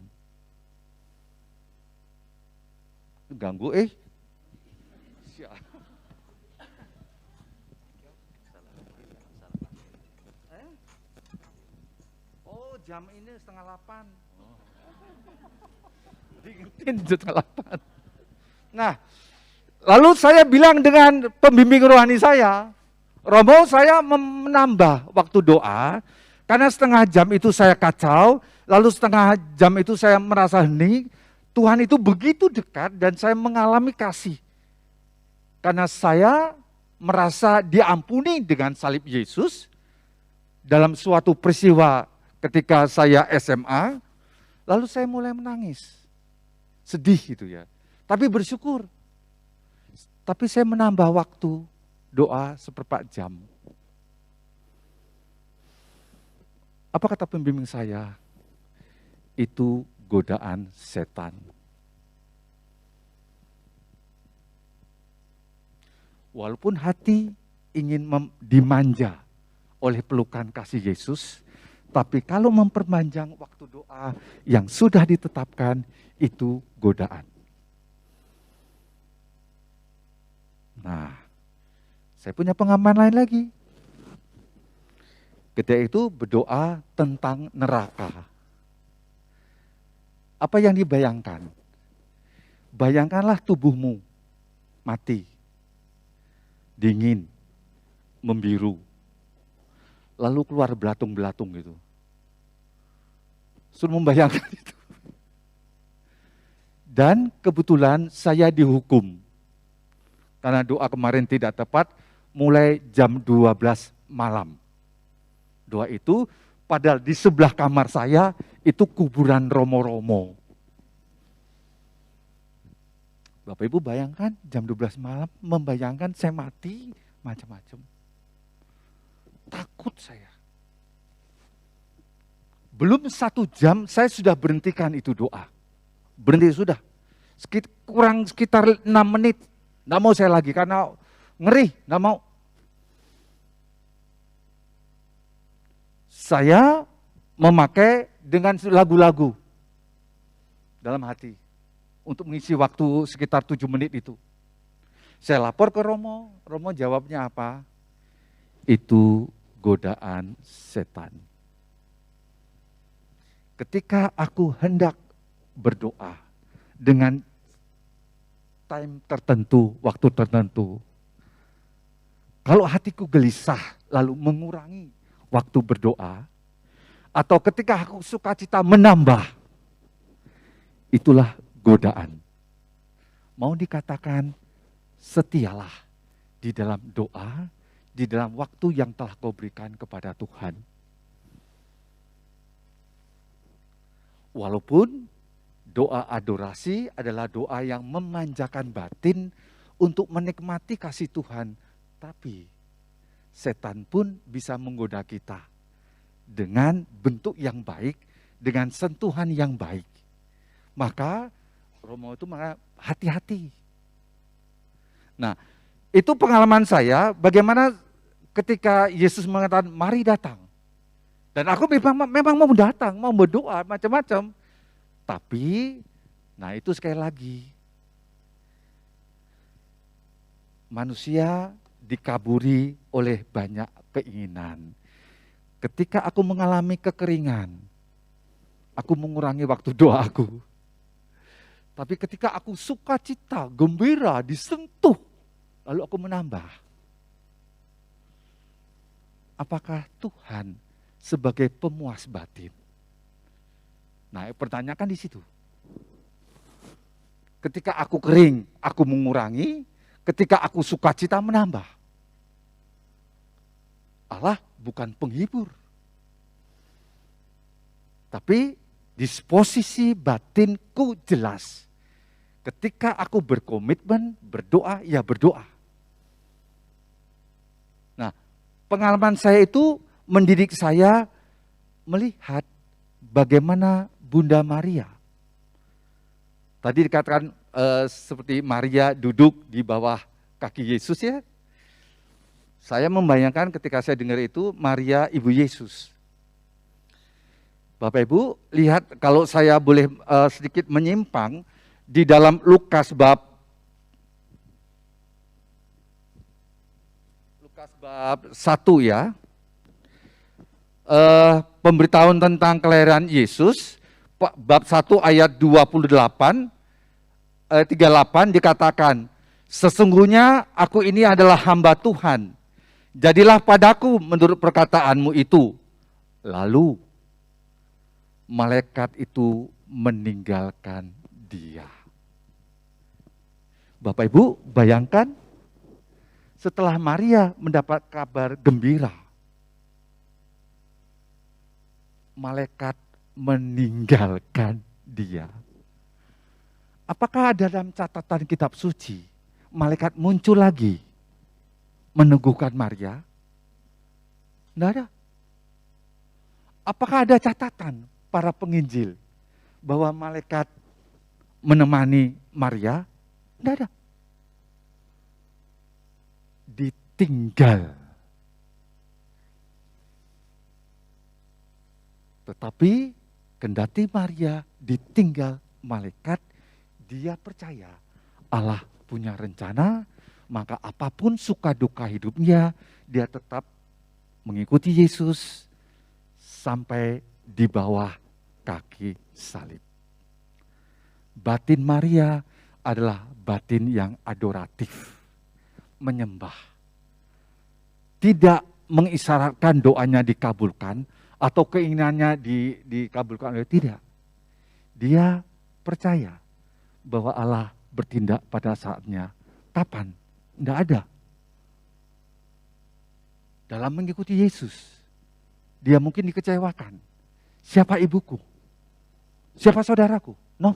Ganggu jam ini 7:30. Diingetin 7:30. Nah, lalu saya bilang dengan pembimbing rohani saya, Romo, saya menambah waktu doa, karena setengah jam itu saya kacau, lalu setengah jam itu saya merasa hening, Tuhan itu begitu dekat dan saya mengalami kasih. Karena saya merasa diampuni dengan salib Yesus, dalam suatu peristiwa ketika saya SMA, lalu saya mulai menangis. Sedih gitu ya. Tapi bersyukur. Tapi saya menambah waktu doa 1/4 jam. Apa kata pembimbing saya? Itu godaan setan. Walaupun hati ingin dimanja oleh pelukan kasih Yesus, tapi kalau memperpanjang waktu doa yang sudah ditetapkan, itu godaan. Nah, saya punya pengalaman lain lagi. Ketika itu berdoa tentang neraka. Apa yang dibayangkan? Bayangkanlah tubuhmu mati, dingin, membiru. Lalu keluar belatung-belatung gitu. Suruh membayangkan itu. Dan kebetulan saya dihukum. Karena doa kemarin tidak tepat, mulai jam 12 malam. Doa itu, padahal di sebelah kamar saya, itu kuburan Romo-Romo. Bapak Ibu bayangkan, jam 12 malam, membayangkan saya mati, macam-macam. Takut saya. Belum 1 jam saya sudah berhentikan itu doa. Berhenti sudah. Kurang sekitar 6 menit. Nggak mau saya lagi karena ngeri, nggak mau. Saya memakai dengan lagu-lagu dalam hati untuk mengisi waktu sekitar 7 menit itu. Saya lapor ke Romo, Romo jawabnya apa? Itu godaan setan. Ketika aku hendak berdoa dengan time tertentu, waktu tertentu, kalau hatiku gelisah lalu mengurangi waktu berdoa, atau ketika aku sukacita menambah, itulah godaan. Mau dikatakan setialah di dalam doa, di dalam waktu yang telah kau berikan kepada Tuhan. Walaupun doa adorasi adalah doa yang memanjakan batin untuk menikmati kasih Tuhan, tapi setan pun bisa menggoda kita dengan bentuk yang baik, dengan sentuhan yang baik. Maka Romo itu hati-hati. Nah, itu pengalaman saya bagaimana ketika Yesus mengatakan mari datang. Dan aku memang mau datang, mau berdoa macam-macam. Tapi, nah itu sekali lagi, manusia dikaburi oleh banyak keinginan. Ketika aku mengalami kekeringan, aku mengurangi waktu doaku. Tapi ketika aku sukacita, gembira, disentuh, lalu aku menambah. Apakah Tuhan sebagai pemuas batin? Nah, pertanyaan di situ. Ketika aku kering, aku mengurangi. Ketika aku sukacita, menambah. Allah bukan penghibur. Tapi disposisi batinku jelas. Ketika aku berkomitmen, berdoa, ya berdoa. Nah, pengalaman saya itu mendidik saya melihat bagaimana Bunda Maria. Tadi dikatakan seperti Maria duduk di bawah kaki Yesus ya. Saya membayangkan ketika saya dengar itu Maria Ibu Yesus. Bapak Ibu, lihat kalau saya boleh sedikit menyimpang di dalam Lukas bab 1 ya. Pemberitahuan tentang kelahiran Yesus, bab 1 ayat 38, 38 dikatakan, sesungguhnya aku ini adalah hamba Tuhan, jadilah padaku menurut perkataanmu itu. Lalu malaikat itu meninggalkan dia. Bapak Ibu bayangkan, setelah Maria mendapat kabar gembira, malaikat meninggalkan dia. Apakah dalam catatan kitab suci, malaikat muncul lagi meneguhkan Maria? Tidak ada. Apakah ada catatan para penginjil bahwa malaikat menemani Maria? Tidak ada. Ditinggal. Tetapi kendati Maria ditinggal malaikat, dia percaya Allah punya rencana, maka apapun suka duka hidupnya, dia tetap mengikuti Yesus sampai di bawah kaki salib. Batin Maria adalah batin yang adoratif, menyembah. Tidak mengisyaratkan doanya dikabulkan, atau keinginannya dikabulkan oleh tidak. Dia percaya bahwa Allah bertindak pada saatnya. Kapan? Tidak ada. Dalam mengikuti Yesus, dia mungkin dikecewakan. Siapa ibuku? Siapa saudaraku? No.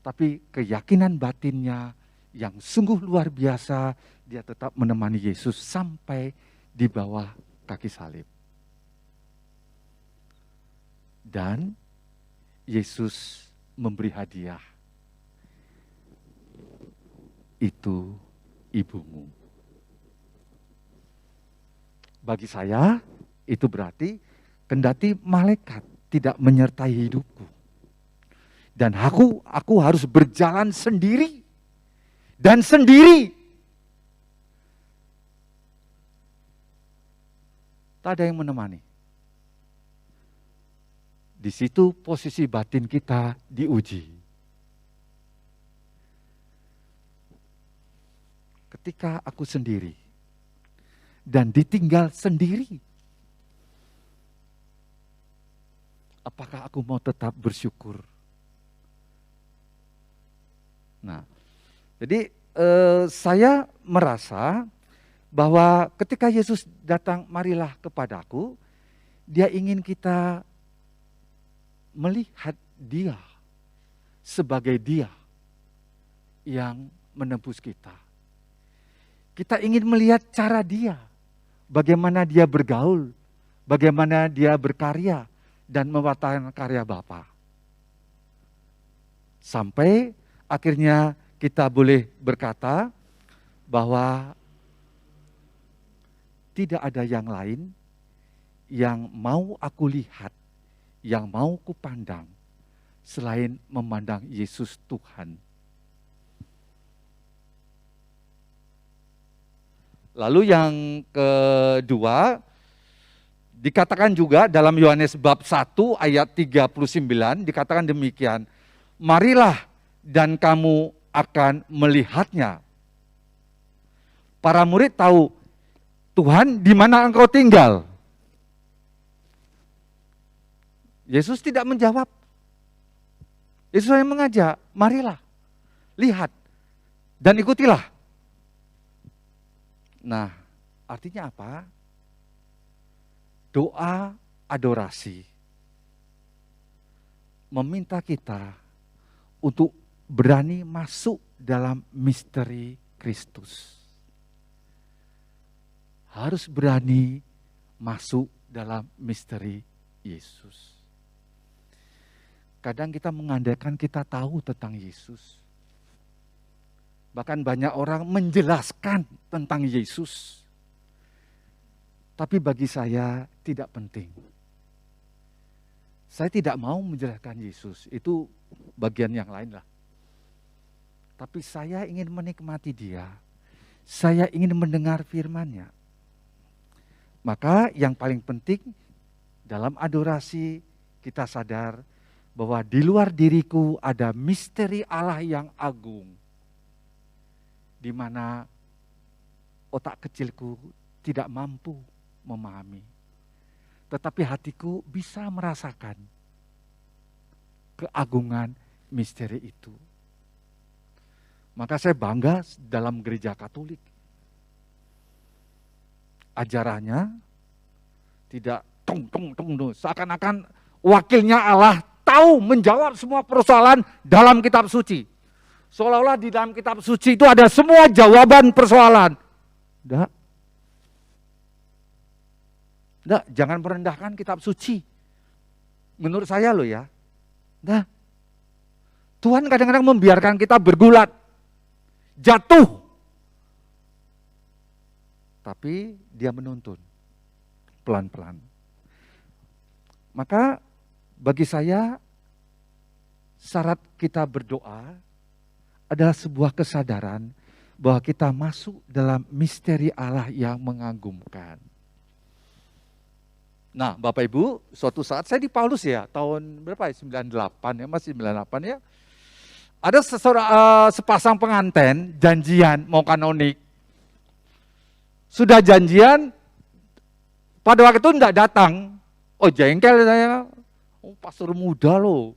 Tapi keyakinan batinnya yang sungguh luar biasa, dia tetap menemani Yesus sampai di bawah kaki salib. Dan Yesus memberi hadiah. Itu ibumu. Bagi saya, itu berarti kendati malaikat tidak menyertai hidupku. Dan aku harus berjalan sendiri. Dan sendiri. Tak ada yang menemani. Di situ posisi batin kita diuji. Ketika aku sendiri dan ditinggal sendiri, apakah aku mau tetap bersyukur? Nah, jadi saya merasa bahwa ketika Yesus datang, marilah kepadaku, dia ingin kita melihat dia sebagai dia yang menebus kita. Kita ingin melihat cara dia, bagaimana dia bergaul, bagaimana dia berkarya dan mewartakan karya Bapa. Sampai akhirnya kita boleh berkata bahwa tidak ada yang lain yang mau aku lihat, yang mau kupandang, selain memandang Yesus Tuhan. Lalu yang kedua, Dikatakan juga dalam Yohanes bab 1 ayat 39, dikatakan demikian, marilah dan kamu akan melihatnya. Para murid tahu, Tuhan, di mana engkau tinggal? Yesus tidak menjawab. Yesus hanya mengajak, marilah, lihat, dan ikutilah. Nah, artinya apa? Doa adorasi meminta kita untuk berani masuk dalam misteri Kristus. Harus berani masuk dalam misteri Yesus. Kadang kita mengandalkan kita tahu tentang Yesus. Bahkan banyak orang menjelaskan tentang Yesus. Tapi bagi saya tidak penting. Saya tidak mau menjelaskan Yesus, itu bagian yang lain lah. Tapi saya ingin menikmati Dia. Saya ingin mendengar firman-Nya. Maka yang paling penting dalam adorasi kita sadar bahwa di luar diriku ada misteri Allah yang agung. Di mana otak kecilku tidak mampu memahami. Tetapi hatiku bisa merasakan keagungan misteri itu. Maka saya bangga dalam gereja Katolik. Ajarannya tidak seakan-akan wakilnya Allah tahu menjawab semua persoalan dalam kitab suci. Seolah-olah di dalam kitab suci itu ada semua jawaban persoalan. Tidak, jangan merendahkan kitab suci. Menurut saya loh ya. Nah, Tuhan kadang-kadang membiarkan kita bergulat, jatuh. Tapi Dia menuntun pelan-pelan. Maka bagi saya syarat kita berdoa adalah sebuah kesadaran bahwa kita masuk dalam misteri Allah yang mengagumkan. Nah, Bapak Ibu, suatu saat saya di Paulus ya, tahun berapa ya? 98 ya, masih 98 ya. Ada sepasang pengantin janjian mau kanonik. Sudah janjian, pada waktu itu enggak datang. Oh, jengkel saya. Oh, pastor muda loh.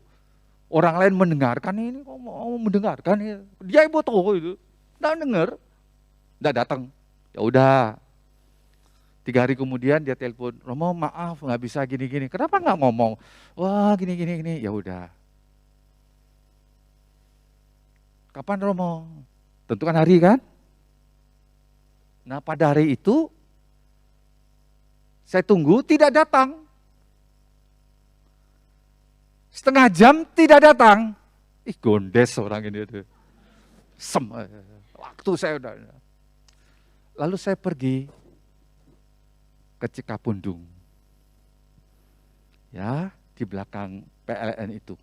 Orang lain mendengarkan ini, kok mau mendengarkan ya. Dia ibu tahu itu. Enggak dengar. Enggak datang. Ya udah. 3 hari kemudian dia telepon, Romo maaf nggak bisa gini-gini. Kenapa nggak ngomong? Wah gini-gini. Ya udah. Kapan Romo? Tentukan hari kan? Nah pada hari itu saya tunggu tidak datang. Setengah jam tidak datang. Ih gondes orang ini tuh. Waktu saya udah. Lalu saya pergi ke Cikapundung. Ya, di belakang PLN itu.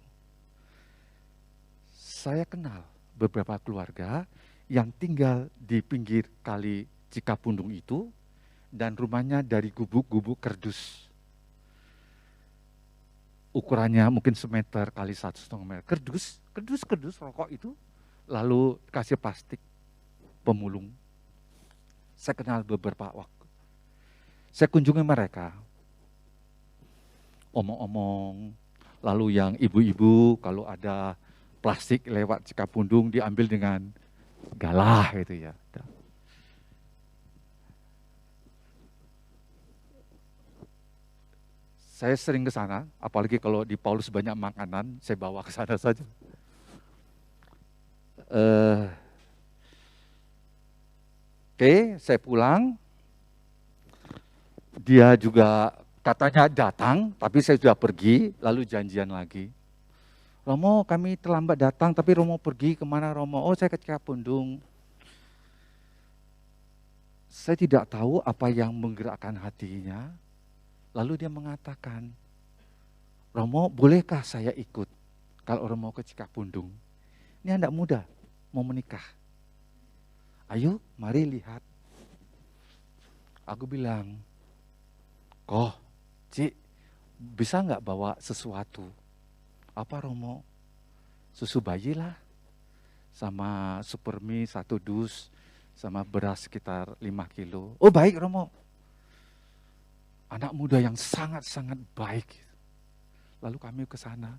Saya kenal beberapa keluarga yang tinggal di pinggir kali Cikapundung itu dan rumahnya dari gubuk-gubuk kerdus. Ukurannya mungkin semeter kali 1,5 meter. Kerdus rokok itu. Lalu kasih plastik pemulung. Saya kenal beberapa waktu. Saya kunjungi mereka. Omong-omong. Lalu yang ibu-ibu kalau ada plastik lewat Cikapundung diambil dengan galah gitu ya. Saya sering ke sana, apalagi kalau di Paulus banyak makanan, saya bawa ke sana saja. Oke, saya pulang. Dia juga katanya datang, tapi saya sudah pergi, lalu janjian lagi. Romo, kami terlambat datang, tapi Romo pergi kemana Romo? Oh, saya ke Cikapundung. Saya tidak tahu apa yang menggerakkan hatinya. Lalu dia mengatakan, Romo, bolehkah saya ikut kalau Romo ke Cikapundung? Ini anak muda, mau menikah. Ayo, mari lihat. Aku bilang, Cik, bisa nggak bawa sesuatu? Apa Romo? Susu bayi lah, sama supermi 1 dus, sama beras sekitar 5 kilo. Oh baik Romo. Anak muda yang sangat-sangat baik. Lalu kami ke sana.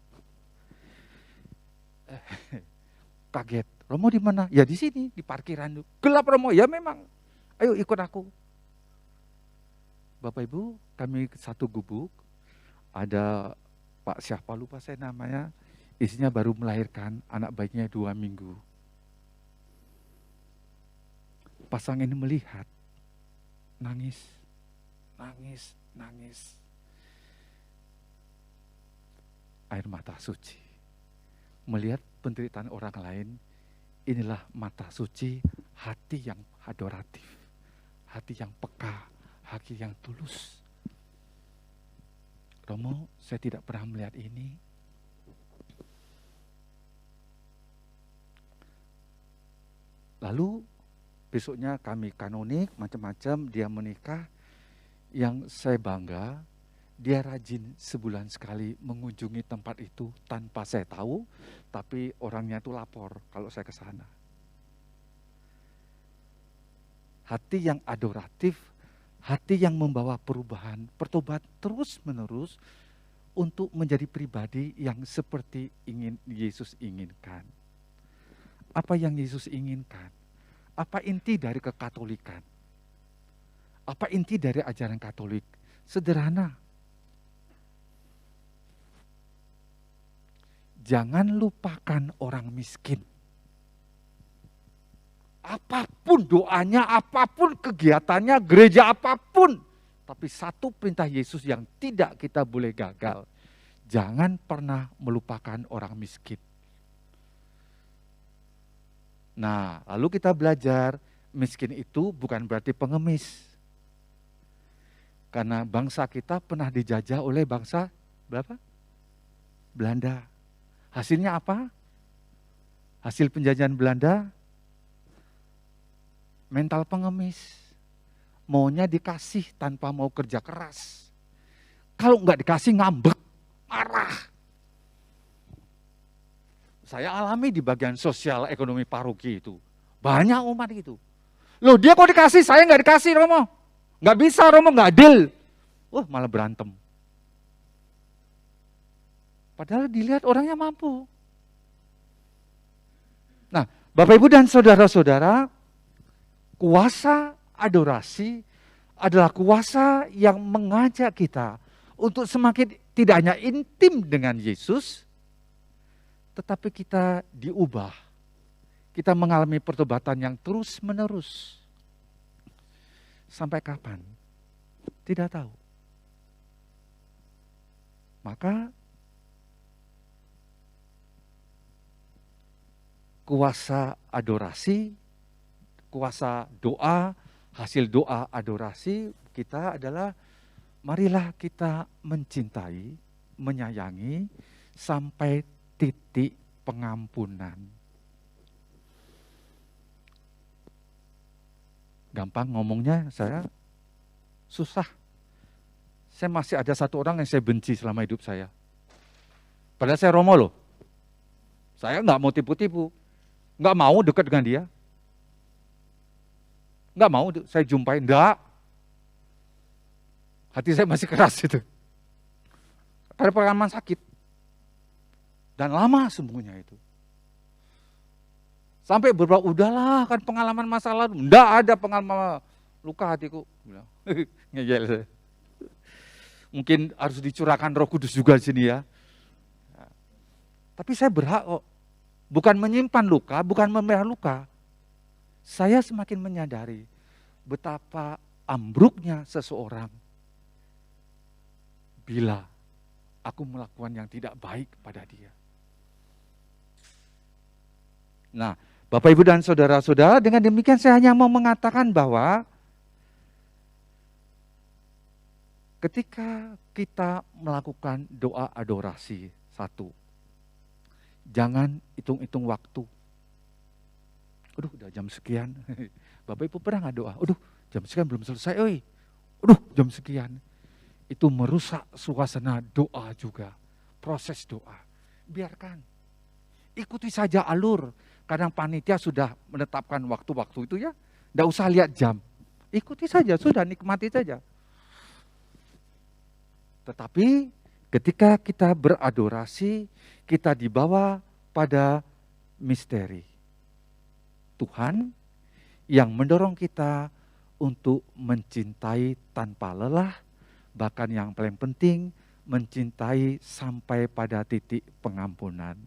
Kaget, Romo di mana? Ya di sini, di parkiran. Gelap Romo, ya memang. Ayo ikut aku. Bapak Ibu, kami satu gubuk, ada Pak siapa lupa saya namanya, istrinya baru melahirkan, anak bayinya 2 minggu. Pasangan ini melihat, nangis. Air mata suci. Melihat penderitaan orang lain, inilah mata suci, hati yang adoratif, hati yang peka, hati yang tulus. Romo, saya tidak pernah melihat ini. Lalu besoknya kami kanonik, macam-macam, dia menikah. Yang saya bangga, dia rajin sebulan sekali mengunjungi tempat itu tanpa saya tahu, tapi orangnya itu lapor kalau saya ke sana. Hati yang adoratif, hati yang membawa perubahan, pertobat terus-menerus untuk menjadi pribadi yang seperti Yesus inginkan. Apa yang Yesus inginkan? Apa inti dari kekatolikan? Apa inti dari ajaran Katolik? Sederhana. Jangan lupakan orang miskin. Apapun doanya, apapun kegiatannya, gereja apapun. Tapi satu perintah Yesus yang tidak kita boleh gagal. Jangan pernah melupakan orang miskin. Nah, lalu kita belajar, miskin itu bukan berarti pengemis. Karena bangsa kita pernah dijajah oleh bangsa berapa? Belanda. Hasilnya apa? Hasil penjajahan Belanda, mental pengemis, maunya dikasih tanpa mau kerja keras. Kalau nggak dikasih ngambek, marah. Saya alami di bagian sosial ekonomi paroki itu. Banyak umat gitu. Loh dia kok dikasih, saya nggak dikasih Romo. Nggak bisa Romo, nggak adil. Wah malah berantem. Padahal dilihat orangnya mampu. Nah Bapak Ibu dan Saudara-saudara, kuasa adorasi adalah kuasa yang mengajak kita untuk semakin tidak hanya intim dengan Yesus, tetapi kita diubah. Kita mengalami pertobatan yang terus-menerus. Sampai kapan? Tidak tahu. Maka kuasa adorasi, kuasa doa, hasil doa adorasi kita adalah marilah kita mencintai, menyayangi sampai titik pengampunan. Gampang ngomongnya, saya susah. Saya masih ada satu orang yang saya benci selama hidup saya. Padahal saya Romo loh. Saya nggak mau tipu-tipu. Nggak mau dekat dengan dia. Nggak mau saya jumpai, enggak. Hati saya masih keras itu. Ada pengalaman sakit. Dan lama semuanya itu. Sampai beberapa, udahlah kan pengalaman masa lalu. Enggak ada pengalaman luka hatiku. Ngeyel saya. Mungkin harus dicurahkan Roh Kudus juga di sini ya. Tapi saya berhak kok. Bukan menyimpan luka, bukan memelihara luka. Saya semakin menyadari betapa ambruknya seseorang bila aku melakukan yang tidak baik pada dia. Nah, Bapak Ibu dan Saudara-saudara, dengan demikian saya hanya mau mengatakan bahwa ketika kita melakukan doa adorasi, satu, jangan hitung-hitung waktu. Aduh, udah jam sekian. Bapak Ibu pernah nggak doa? Aduh, jam sekian belum selesai. Oi. Aduh, jam sekian. itu merusak suasana doa juga, proses doa. Biarkan, ikuti saja alur. Kadang panitia sudah menetapkan waktu-waktu itu ya, tidak usah lihat jam. Ikuti saja, sudah nikmati saja. Tetapi ketika kita beradorasi, kita dibawa pada misteri. Tuhan yang mendorong kita untuk mencintai tanpa lelah, bahkan yang paling penting, mencintai sampai pada titik pengampunan.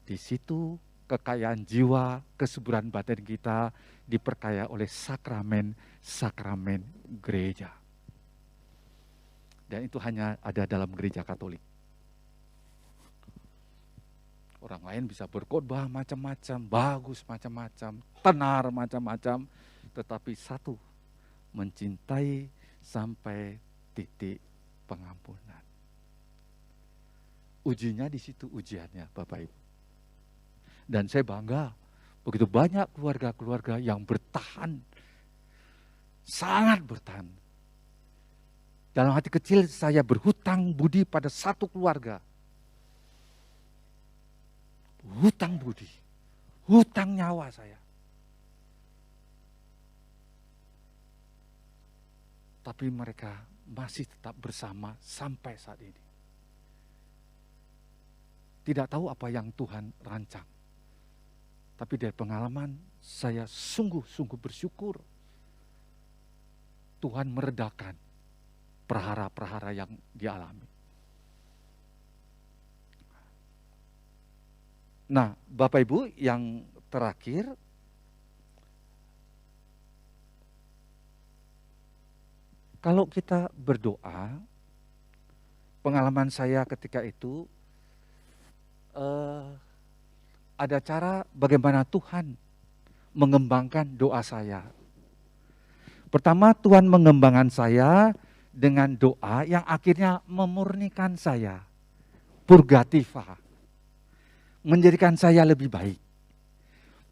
Di situ kekayaan jiwa, kesuburan batin kita diperkaya oleh sakramen-sakramen gereja. Dan itu hanya ada dalam gereja Katolik. Orang lain bisa berkhotbah macam-macam, bagus macam-macam, tenar macam-macam, tetapi satu, mencintai sampai titik pengampunan. Ujinya di situ, ujiannya Bapak Ibu. Dan saya bangga, begitu banyak keluarga-keluarga yang bertahan, sangat bertahan. Dalam hati kecil saya berhutang budi pada satu keluarga. Hutang budi, hutang nyawa saya. Tapi mereka masih tetap bersama sampai saat ini. Tidak tahu apa yang Tuhan rancang. Tapi dari pengalaman saya sungguh-sungguh bersyukur Tuhan meredakan prahara-prahara yang dialami. Nah, Bapak Ibu, yang terakhir, kalau kita berdoa, pengalaman saya ketika itu, ada cara bagaimana Tuhan mengembangkan doa saya. Pertama, Tuhan mengembangkan saya dengan doa yang akhirnya memurnikan saya. Purgativa. Menjadikan saya lebih baik.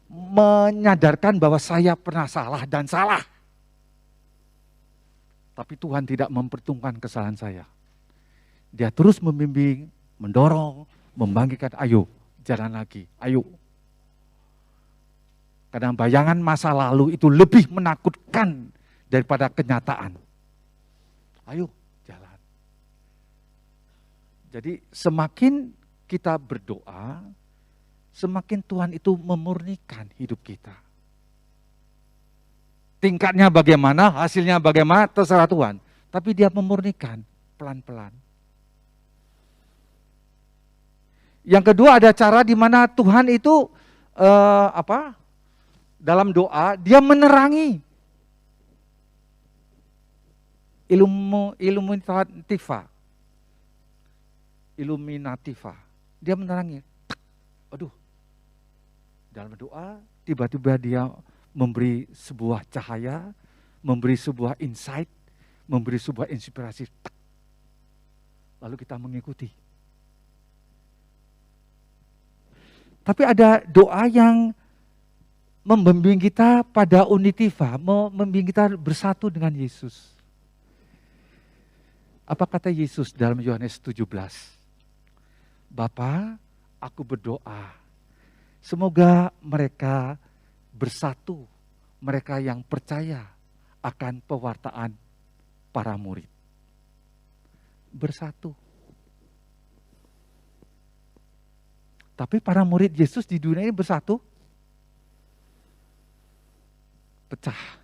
Menyadarkan bahwa saya pernah salah dan salah. Tapi Tuhan tidak memperhitungkan kesalahan saya. Dia terus membimbing, mendorong, membangkitkan, ayo jalan lagi, ayo. Kadang bayangan masa lalu itu lebih menakutkan daripada kenyataan. Ayo jalan. Jadi semakin kita berdoa, semakin Tuhan itu memurnikan hidup kita. Tingkatnya bagaimana, hasilnya bagaimana, terserah Tuhan. Tapi dia memurnikan pelan-pelan. Yang kedua ada cara di mana Tuhan itu dalam doa dia menerangi illuminativa. Dia menerangi. Aduh. Dalam doa tiba-tiba dia memberi sebuah cahaya, memberi sebuah insight, memberi sebuah inspirasi. Lalu kita mengikuti. Tapi ada doa yang membimbing kita pada unitiva, membimbing kita bersatu dengan Yesus. Apa kata Yesus dalam Yohanes 17? Bapa, aku berdoa, semoga mereka bersatu, mereka yang percaya akan pewartaan para murid. Bersatu. Tapi para murid Yesus di dunia ini bersatu, pecah.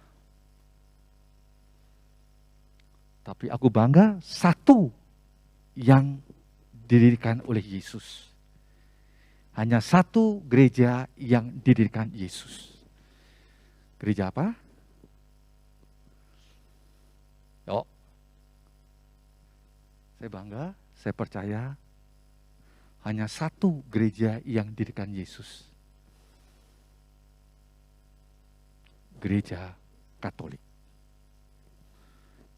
Tapi aku bangga satu yang didirikan oleh Yesus. Hanya satu gereja yang didirikan Yesus. Gereja apa? Saya bangga, saya percaya hanya satu gereja yang didirikan Yesus. Gereja Katolik.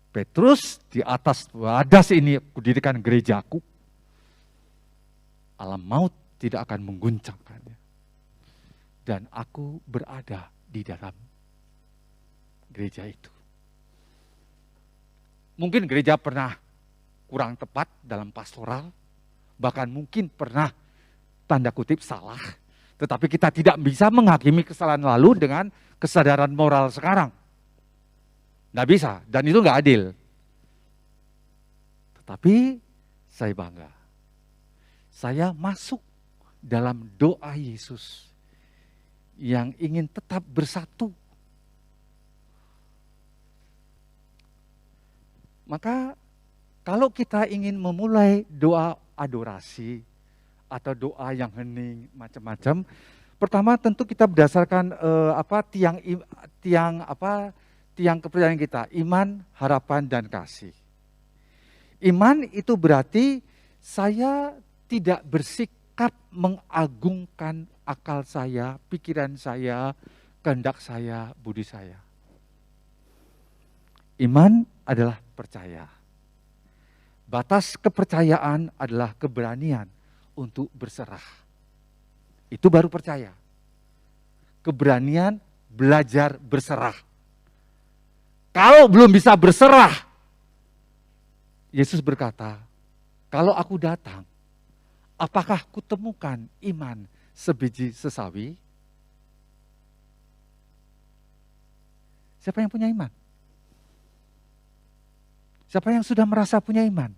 Petrus di atas wadas ini kudirikan gerejaku. Alam maut tidak akan mengguncangkannya. Dan aku berada di dalam gereja itu. Mungkin gereja pernah kurang tepat dalam pastoral, bahkan mungkin pernah tanda kutip salah, tetapi kita tidak bisa menghakimi kesalahan lalu dengan kesadaran moral sekarang. Nggak bisa, dan itu nggak adil. Tetapi saya bangga, saya masuk dalam doa Yesus yang ingin tetap bersatu. Maka kalau kita ingin memulai doa adorasi atau doa yang hening macam-macam, pertama tentu kita berdasarkan tiang kepercayaan kita, iman, harapan, dan kasih. Iman itu berarti saya tidak bersikap mengagungkan akal saya, pikiran saya, kehendak saya, budi saya. Iman adalah percaya. Batas kepercayaan adalah keberanian untuk berserah. Itu baru percaya. Keberanian belajar berserah. Kalau belum bisa berserah, Yesus berkata, kalau aku datang, apakah kutemukan iman sebiji sesawi? Siapa yang punya iman? Siapa yang sudah merasa punya iman?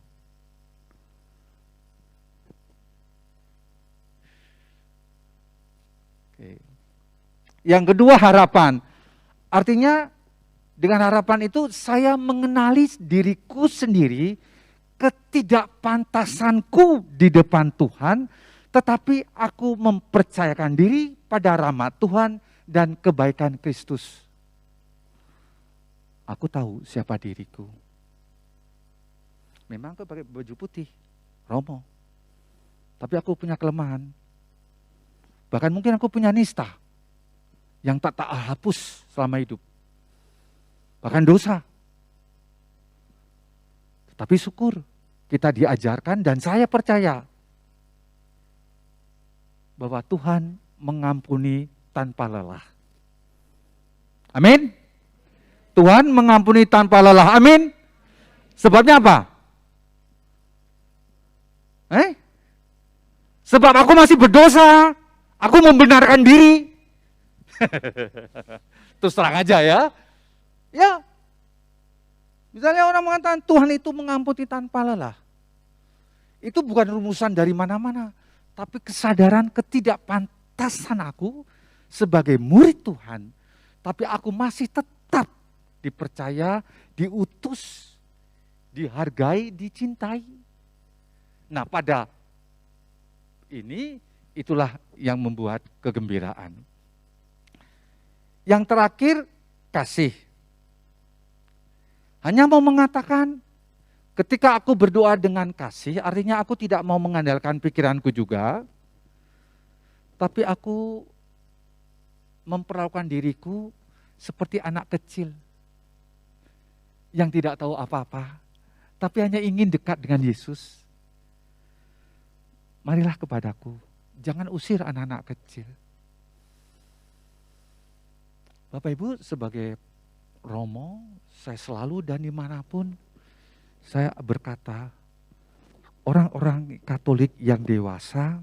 Oke. Yang kedua, harapan. Artinya dengan harapan itu saya mengenali diriku sendiri, ketidakpantasanku di depan Tuhan, tetapi aku mempercayakan diri pada rahmat Tuhan dan kebaikan Kristus. Aku tahu siapa diriku. Memang aku pakai baju putih, Romo. Tapi aku punya kelemahan. Bahkan mungkin aku punya nista yang tak hapus selama hidup. Bahkan dosa. Tapi syukur kita diajarkan dan saya percaya bahwa Tuhan mengampuni tanpa lelah. Amin. Tuhan mengampuni tanpa lelah. Amin. Sebabnya apa? Sebab aku masih berdosa, aku membenarkan diri. Terus terang aja ya. Ya, misalnya orang mengatakan Tuhan itu mengampuni tanpa lelah. Itu bukan rumusan dari mana-mana, tapi kesadaran ketidakpantasan aku sebagai murid Tuhan. Tapi aku masih tetap dipercaya, diutus, dihargai, dicintai. Nah, pada ini itulah yang membuat kegembiraan. Yang terakhir, kasih. Hanya mau mengatakan, ketika aku berdoa dengan kasih, artinya aku tidak mau mengandalkan pikiranku juga, tapi aku memperlakukan diriku seperti anak kecil yang tidak tahu apa-apa, tapi hanya ingin dekat dengan Yesus. Marilah kepadaku, jangan usir anak-anak kecil. Bapak Ibu, sebagai Romo, saya selalu dan dimanapun, saya berkata, orang-orang Katolik yang dewasa,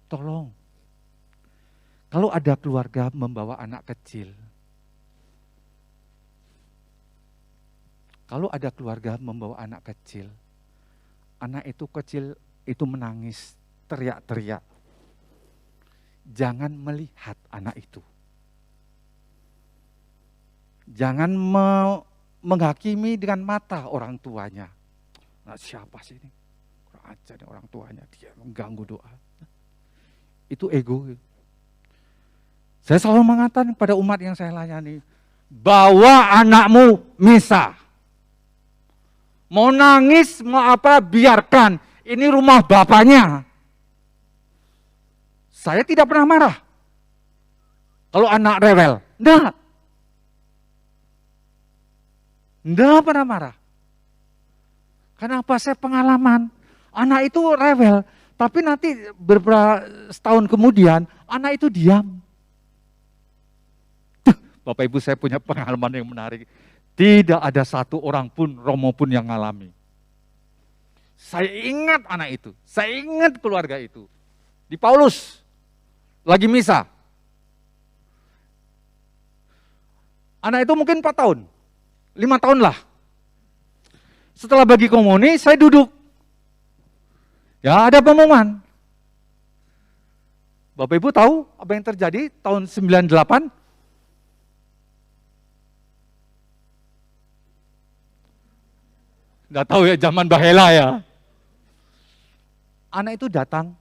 tolong, kalau ada keluarga membawa anak kecil, anak itu kecil itu menangis, teriak-teriak. Jangan melihat anak itu. Jangan menghakimi dengan mata orang tuanya. Nah, siapa sih ini? Kurang ajar nih orang tuanya, dia mengganggu doa. Itu ego. Saya selalu mengatakan pada umat yang saya layani, bawa anakmu misa. Mau nangis, mau apa, biarkan. Ini rumah bapaknya. Saya tidak pernah marah. Kalau anak rewel, enggak. Enggak pernah marah. Kenapa? Saya pengalaman. Anak itu rewel, tapi nanti beberapa tahun kemudian, anak itu diam. Bapak Ibu, saya punya pengalaman yang menarik. Tidak ada satu orang pun, Romo pun yang ngalami. Saya ingat anak itu, saya ingat keluarga itu. Di Paulus, lagi misa. Anak itu mungkin 4 tahun, 5 tahun lah. Setelah bagi komuni, saya duduk. Ya ada pengumuman. Bapak Ibu tahu apa yang terjadi tahun 98? Nggak tahu ya, zaman Bahela ya. Anak itu datang,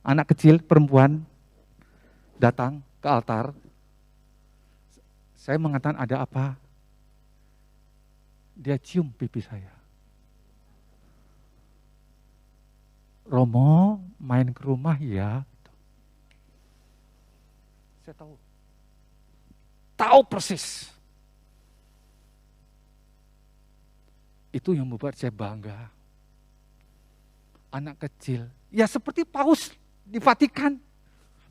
anak kecil, perempuan, datang ke altar. Saya mengatakan ada apa? Dia cium pipi saya. Romo main ke rumah ya. Saya tahu persis. Itu yang membuat saya bangga. Anak kecil, ya seperti Paus di Vatikan.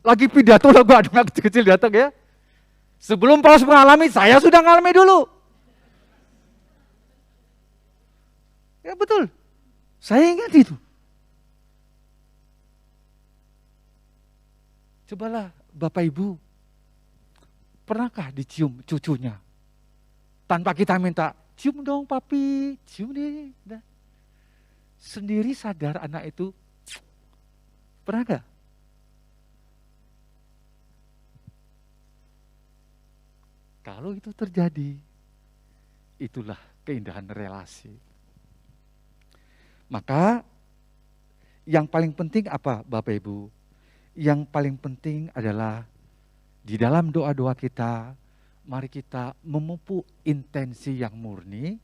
Lagi pidato, lagu ada anak kecil datang ya. Sebelum Paus mengalami, saya sudah mengalami dulu. Ya betul, saya ingat itu. Cobalah Bapak Ibu, pernahkah dicium cucunya? Tanpa kita minta, cium dong papi, cium deh. Nah. Sendiri sadar anak itu, pernah gak? Kalau itu terjadi, itulah keindahan relasi. Maka yang paling penting apa Bapak Ibu? Yang paling penting adalah di dalam doa-doa kita, mari kita memupuk intensi yang murni,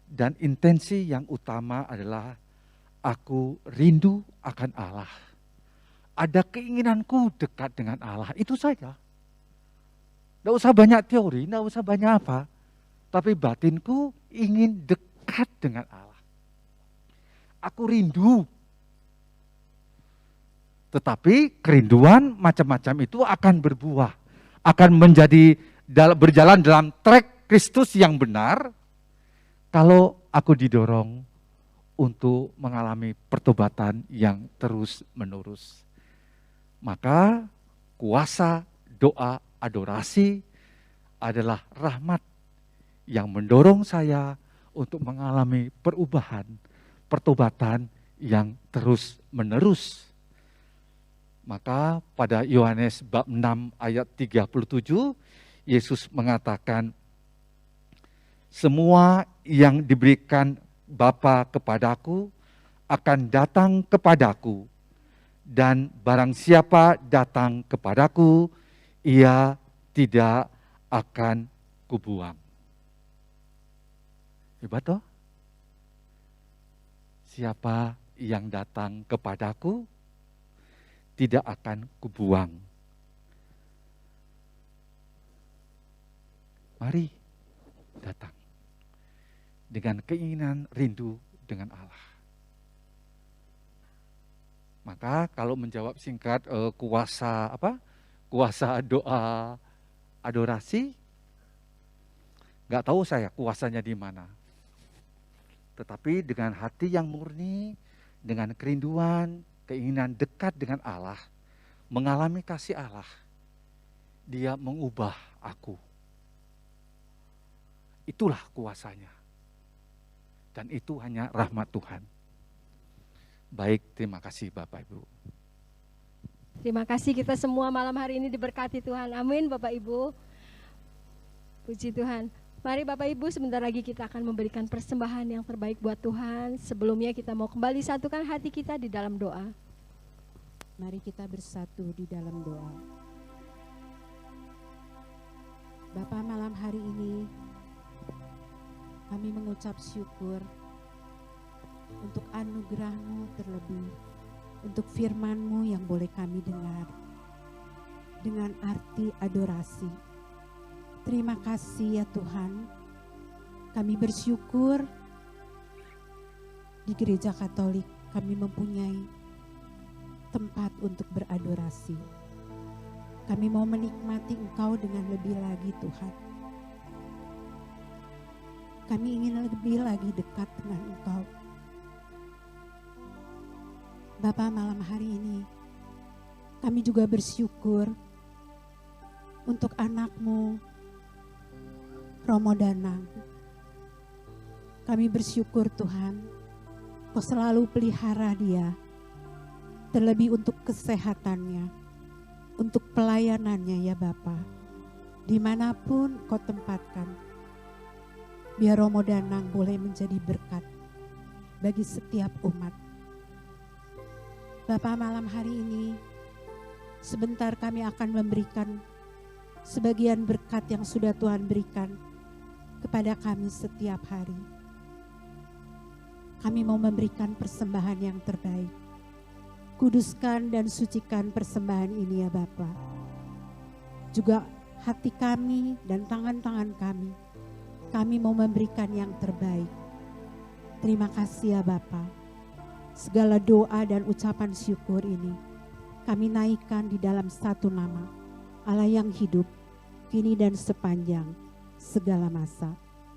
dan intensi yang utama adalah aku rindu akan Allah. Ada keinginanku dekat dengan Allah, itu saja. Tidak usah banyak teori, tidak usah banyak apa. Tapi batinku ingin dekat dengan Allah. Aku rindu. Tetapi kerinduan macam-macam itu akan berbuah. Akan menjadi berjalan dalam trek Kristus yang benar. Kalau aku didorong untuk mengalami pertobatan yang terus-menerus. Maka kuasa doa adorasi adalah rahmat yang mendorong saya untuk mengalami perubahan, pertobatan yang terus-menerus. Maka pada Yohanes bab 6 ayat 37, Yesus mengatakan, semua yang diberikan Bapa kepadaku akan datang kepadaku, dan barang siapa datang kepadaku, ia tidak akan kubuang. Hebat toh? Siapa yang datang kepadaku, tidak akan kubuang. Mari datang dengan keinginan rindu dengan Allah. Maka kalau menjawab singkat kuasa doa adorasi, nggak tahu saya kuasanya di mana. Tetapi dengan hati yang murni, dengan kerinduan, keinginan dekat dengan Allah, mengalami kasih Allah, Dia mengubah aku. Itulah kuasanya. Dan itu hanya rahmat Tuhan. Baik, terima kasih Bapak Ibu. Terima kasih, kita semua malam hari ini diberkati Tuhan. Amin Bapak Ibu. Puji Tuhan. Mari Bapak Ibu, sebentar lagi kita akan memberikan persembahan yang terbaik buat Tuhan. Sebelumnya kita mau kembali satukan hati kita di dalam doa. Mari kita bersatu di dalam doa. Bapa, malam hari ini kami mengucap syukur untuk anugerah-Mu terlebih, untuk firman-Mu yang boleh kami dengar dengan arti adorasi. Terima kasih ya Tuhan, kami bersyukur di Gereja Katolik kami mempunyai tempat untuk beradorasi. Kami mau menikmati Engkau dengan lebih lagi Tuhan. Kami ingin lebih lagi dekat dengan Engkau. Bapa, malam hari ini kami juga bersyukur untuk anak-Mu Romo Danang. Kami bersyukur Tuhan, Kau selalu pelihara dia, terlebih untuk kesehatannya, untuk pelayanannya ya Bapa. Dimanapun Kau tempatkan, biar Romo Danang boleh menjadi berkat bagi setiap umat. Bapa, malam hari ini sebentar kami akan memberikan sebagian berkat yang sudah Tuhan berikan kepada kami setiap hari. Kami mau memberikan persembahan yang terbaik. Kuduskan dan sucikan persembahan ini ya Bapa. Juga hati kami dan tangan-tangan kami mau memberikan yang terbaik. Terima kasih ya Bapa. Segala doa dan ucapan syukur ini kami naikkan di dalam satu nama, Allah yang hidup, kini dan sepanjang segala masa.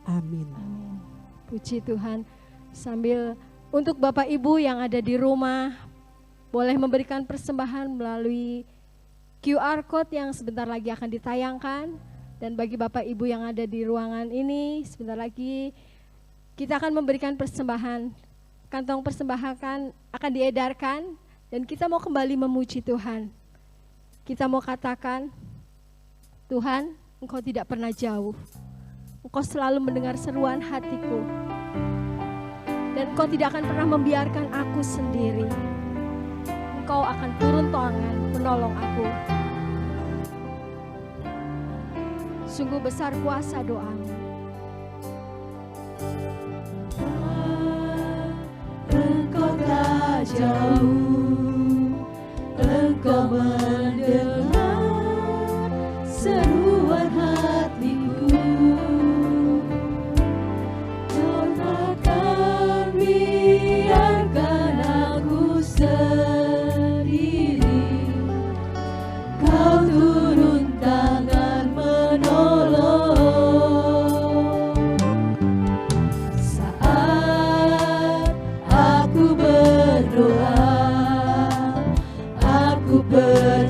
Amin. Amin. Puji Tuhan. Sambil untuk Bapak Ibu yang ada di rumah, boleh memberikan persembahan melalui QR Code yang sebentar lagi akan ditayangkan. Dan bagi Bapak Ibu yang ada di ruangan ini, sebentar lagi kita akan memberikan persembahan. Kantong persembahan akan diedarkan dan kita mau kembali memuji Tuhan. Kita mau katakan, Tuhan, Engkau tidak pernah jauh. Engkau selalu mendengar seruan hatiku. Dan Engkau tidak akan pernah membiarkan aku sendiri. Engkau akan turun tangan menolong aku. Sungguh besar kuasa doamu. Engkau tak jauh, Engkau mendengar seruan hatiku. Kau takkan biarkan aku sendiri. Kau turun tangan menolong. Aku berdoa, aku berdoa.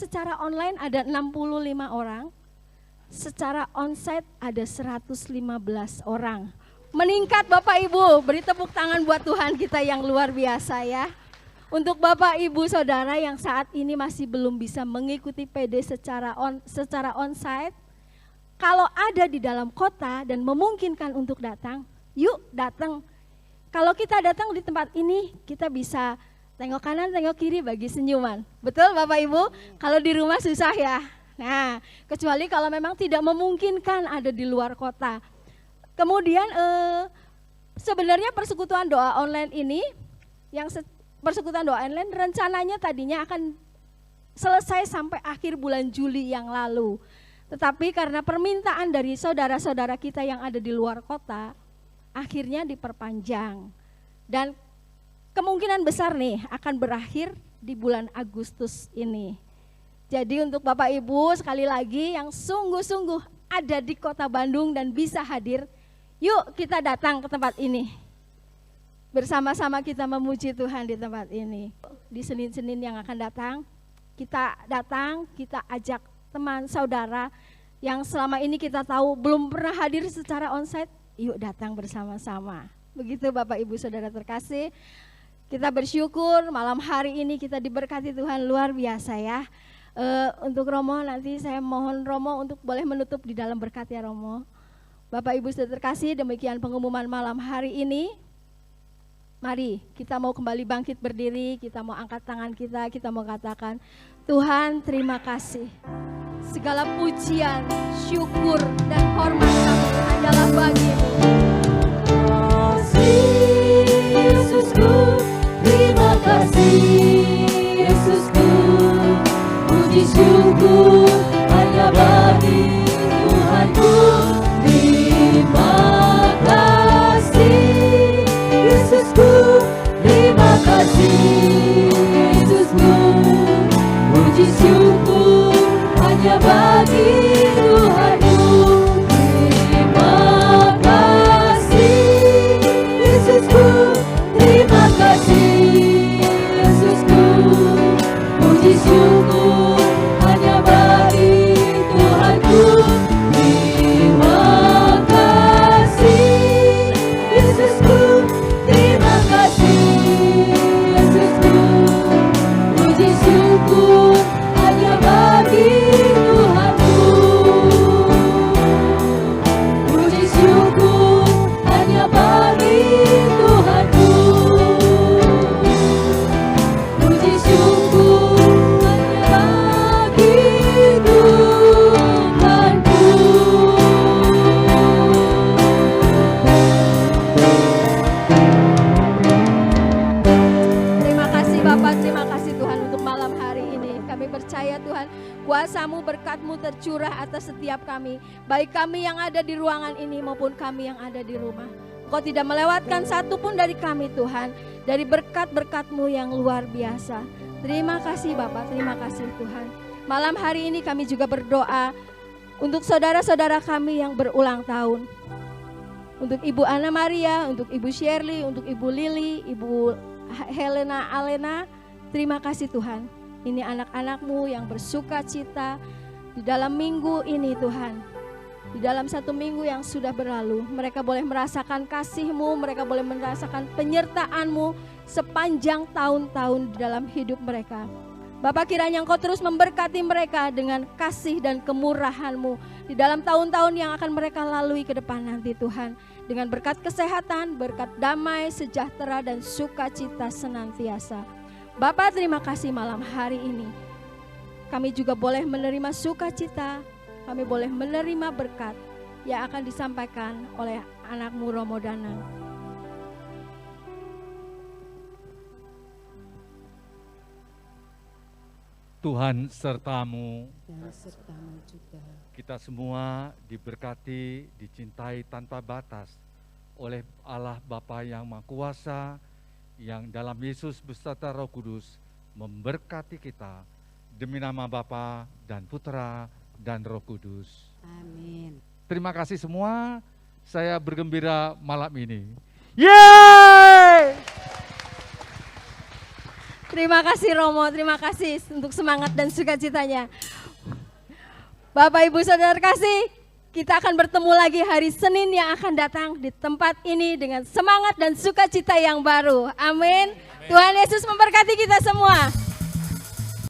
secara online ada 65 orang, secara onsite ada 115 orang. Meningkat Bapak Ibu, beri tepuk tangan buat Tuhan kita yang luar biasa ya. Untuk Bapak Ibu Saudara yang saat ini masih belum bisa mengikuti PD secara onsite, kalau ada di dalam kota dan memungkinkan untuk datang, yuk datang. Kalau kita datang di tempat ini, kita bisa tengok kanan, tengok kiri bagi senyuman. Betul Bapak Ibu? Kalau di rumah susah ya. Nah, kecuali kalau memang tidak memungkinkan ada di luar kota. Kemudian sebenarnya persekutuan doa online ini, persekutuan doa online rencananya tadinya akan selesai sampai akhir bulan Juli yang lalu. Tetapi karena permintaan dari saudara-saudara kita yang ada di luar kota, akhirnya diperpanjang. Dan kemungkinan besar nih akan berakhir di bulan Agustus ini. Jadi untuk Bapak Ibu sekali lagi yang sungguh-sungguh ada di kota Bandung dan bisa hadir, yuk kita datang ke tempat ini. Bersama-sama kita memuji Tuhan di tempat ini. Di Senin-Senin yang akan datang, kita ajak teman saudara yang selama ini kita tahu belum pernah hadir secara onsite, yuk datang bersama-sama. Begitu Bapak Ibu Saudara terkasih, kita bersyukur malam hari ini kita diberkati Tuhan luar biasa ya. Untuk Romo nanti saya mohon Romo untuk boleh menutup di dalam berkat ya Romo. Bapak Ibu Saudara terkasih, demikian pengumuman malam hari ini. Mari kita mau kembali bangkit berdiri, kita mau angkat tangan kita mau katakan Tuhan terima kasih. Segala pujian, syukur dan hormat kami adalah bagi-Mu. Yesusku, terima kasih Yesusku, puji syukur hanya bagi Tuhanku. Terima kasih Yesusku, terima kasih Yesusku, puji syukur hanya bagi Tuhanku. Terima kasih Yesusku, terima kasih Yesusku, puji syukur hanya bagi Tuhanku. Terima kasih Yesusku, terima kasih Yesusku, puji syukur hanya bagi Tuhanku. Puji syukur hanya bagi Tuhanku. Puji syukur hanya bagi Tuhanku. Terima kasih Bapak, terima kasih Tuhan untuk malam hari ini. Kami percaya Tuhan, kuasa-Mu, berkat-Mu tercurah atas setiap kami. Baik kami yang ada di ruangan ini maupun kami yang ada di rumah. Engkau tidak melewatkan satu pun dari kami Tuhan, dari berkat-berkat-Mu yang luar biasa. Terima kasih Bapak, terima kasih Tuhan. Malam hari ini kami juga berdoa untuk saudara-saudara kami yang berulang tahun. Untuk Ibu Ana Maria, untuk Ibu Shirley, untuk Ibu Lili, Ibu Helena Alena, terima kasih Tuhan. Ini anak-anak-Mu yang bersuka cita di dalam minggu ini Tuhan. Di dalam satu minggu yang sudah berlalu, mereka boleh merasakan kasih-Mu, mereka boleh merasakan penyertaan-Mu sepanjang tahun-tahun di dalam hidup mereka. Bapak kiranya Engkau terus memberkati mereka dengan kasih dan kemurahan-Mu di dalam tahun-tahun yang akan mereka lalui ke depan nanti Tuhan. Dengan berkat kesehatan, berkat damai, sejahtera dan sukacita senantiasa. Bapak terima kasih malam hari ini. Kami juga boleh menerima sukacita, kami boleh menerima berkat yang akan disampaikan oleh anak-Mu Romo Danang. Tuhan sertamu, Dan sertamu juga. kita semua diberkati, dicintai tanpa batas oleh Allah Bapa yang Maha Kuasa, yang dalam Yesus beserta Roh Kudus memberkati kita demi nama Bapa dan Putra dan Roh Kudus. Amin. Terima kasih semua, saya bergembira malam ini. Yeay! Terima kasih Romo, terima kasih untuk semangat dan sukacitanya. Bapak Ibu Saudara kasih, kita akan bertemu lagi hari Senin yang akan datang di tempat ini dengan semangat dan sukacita yang baru. Amin. Tuhan Yesus memberkati kita semua.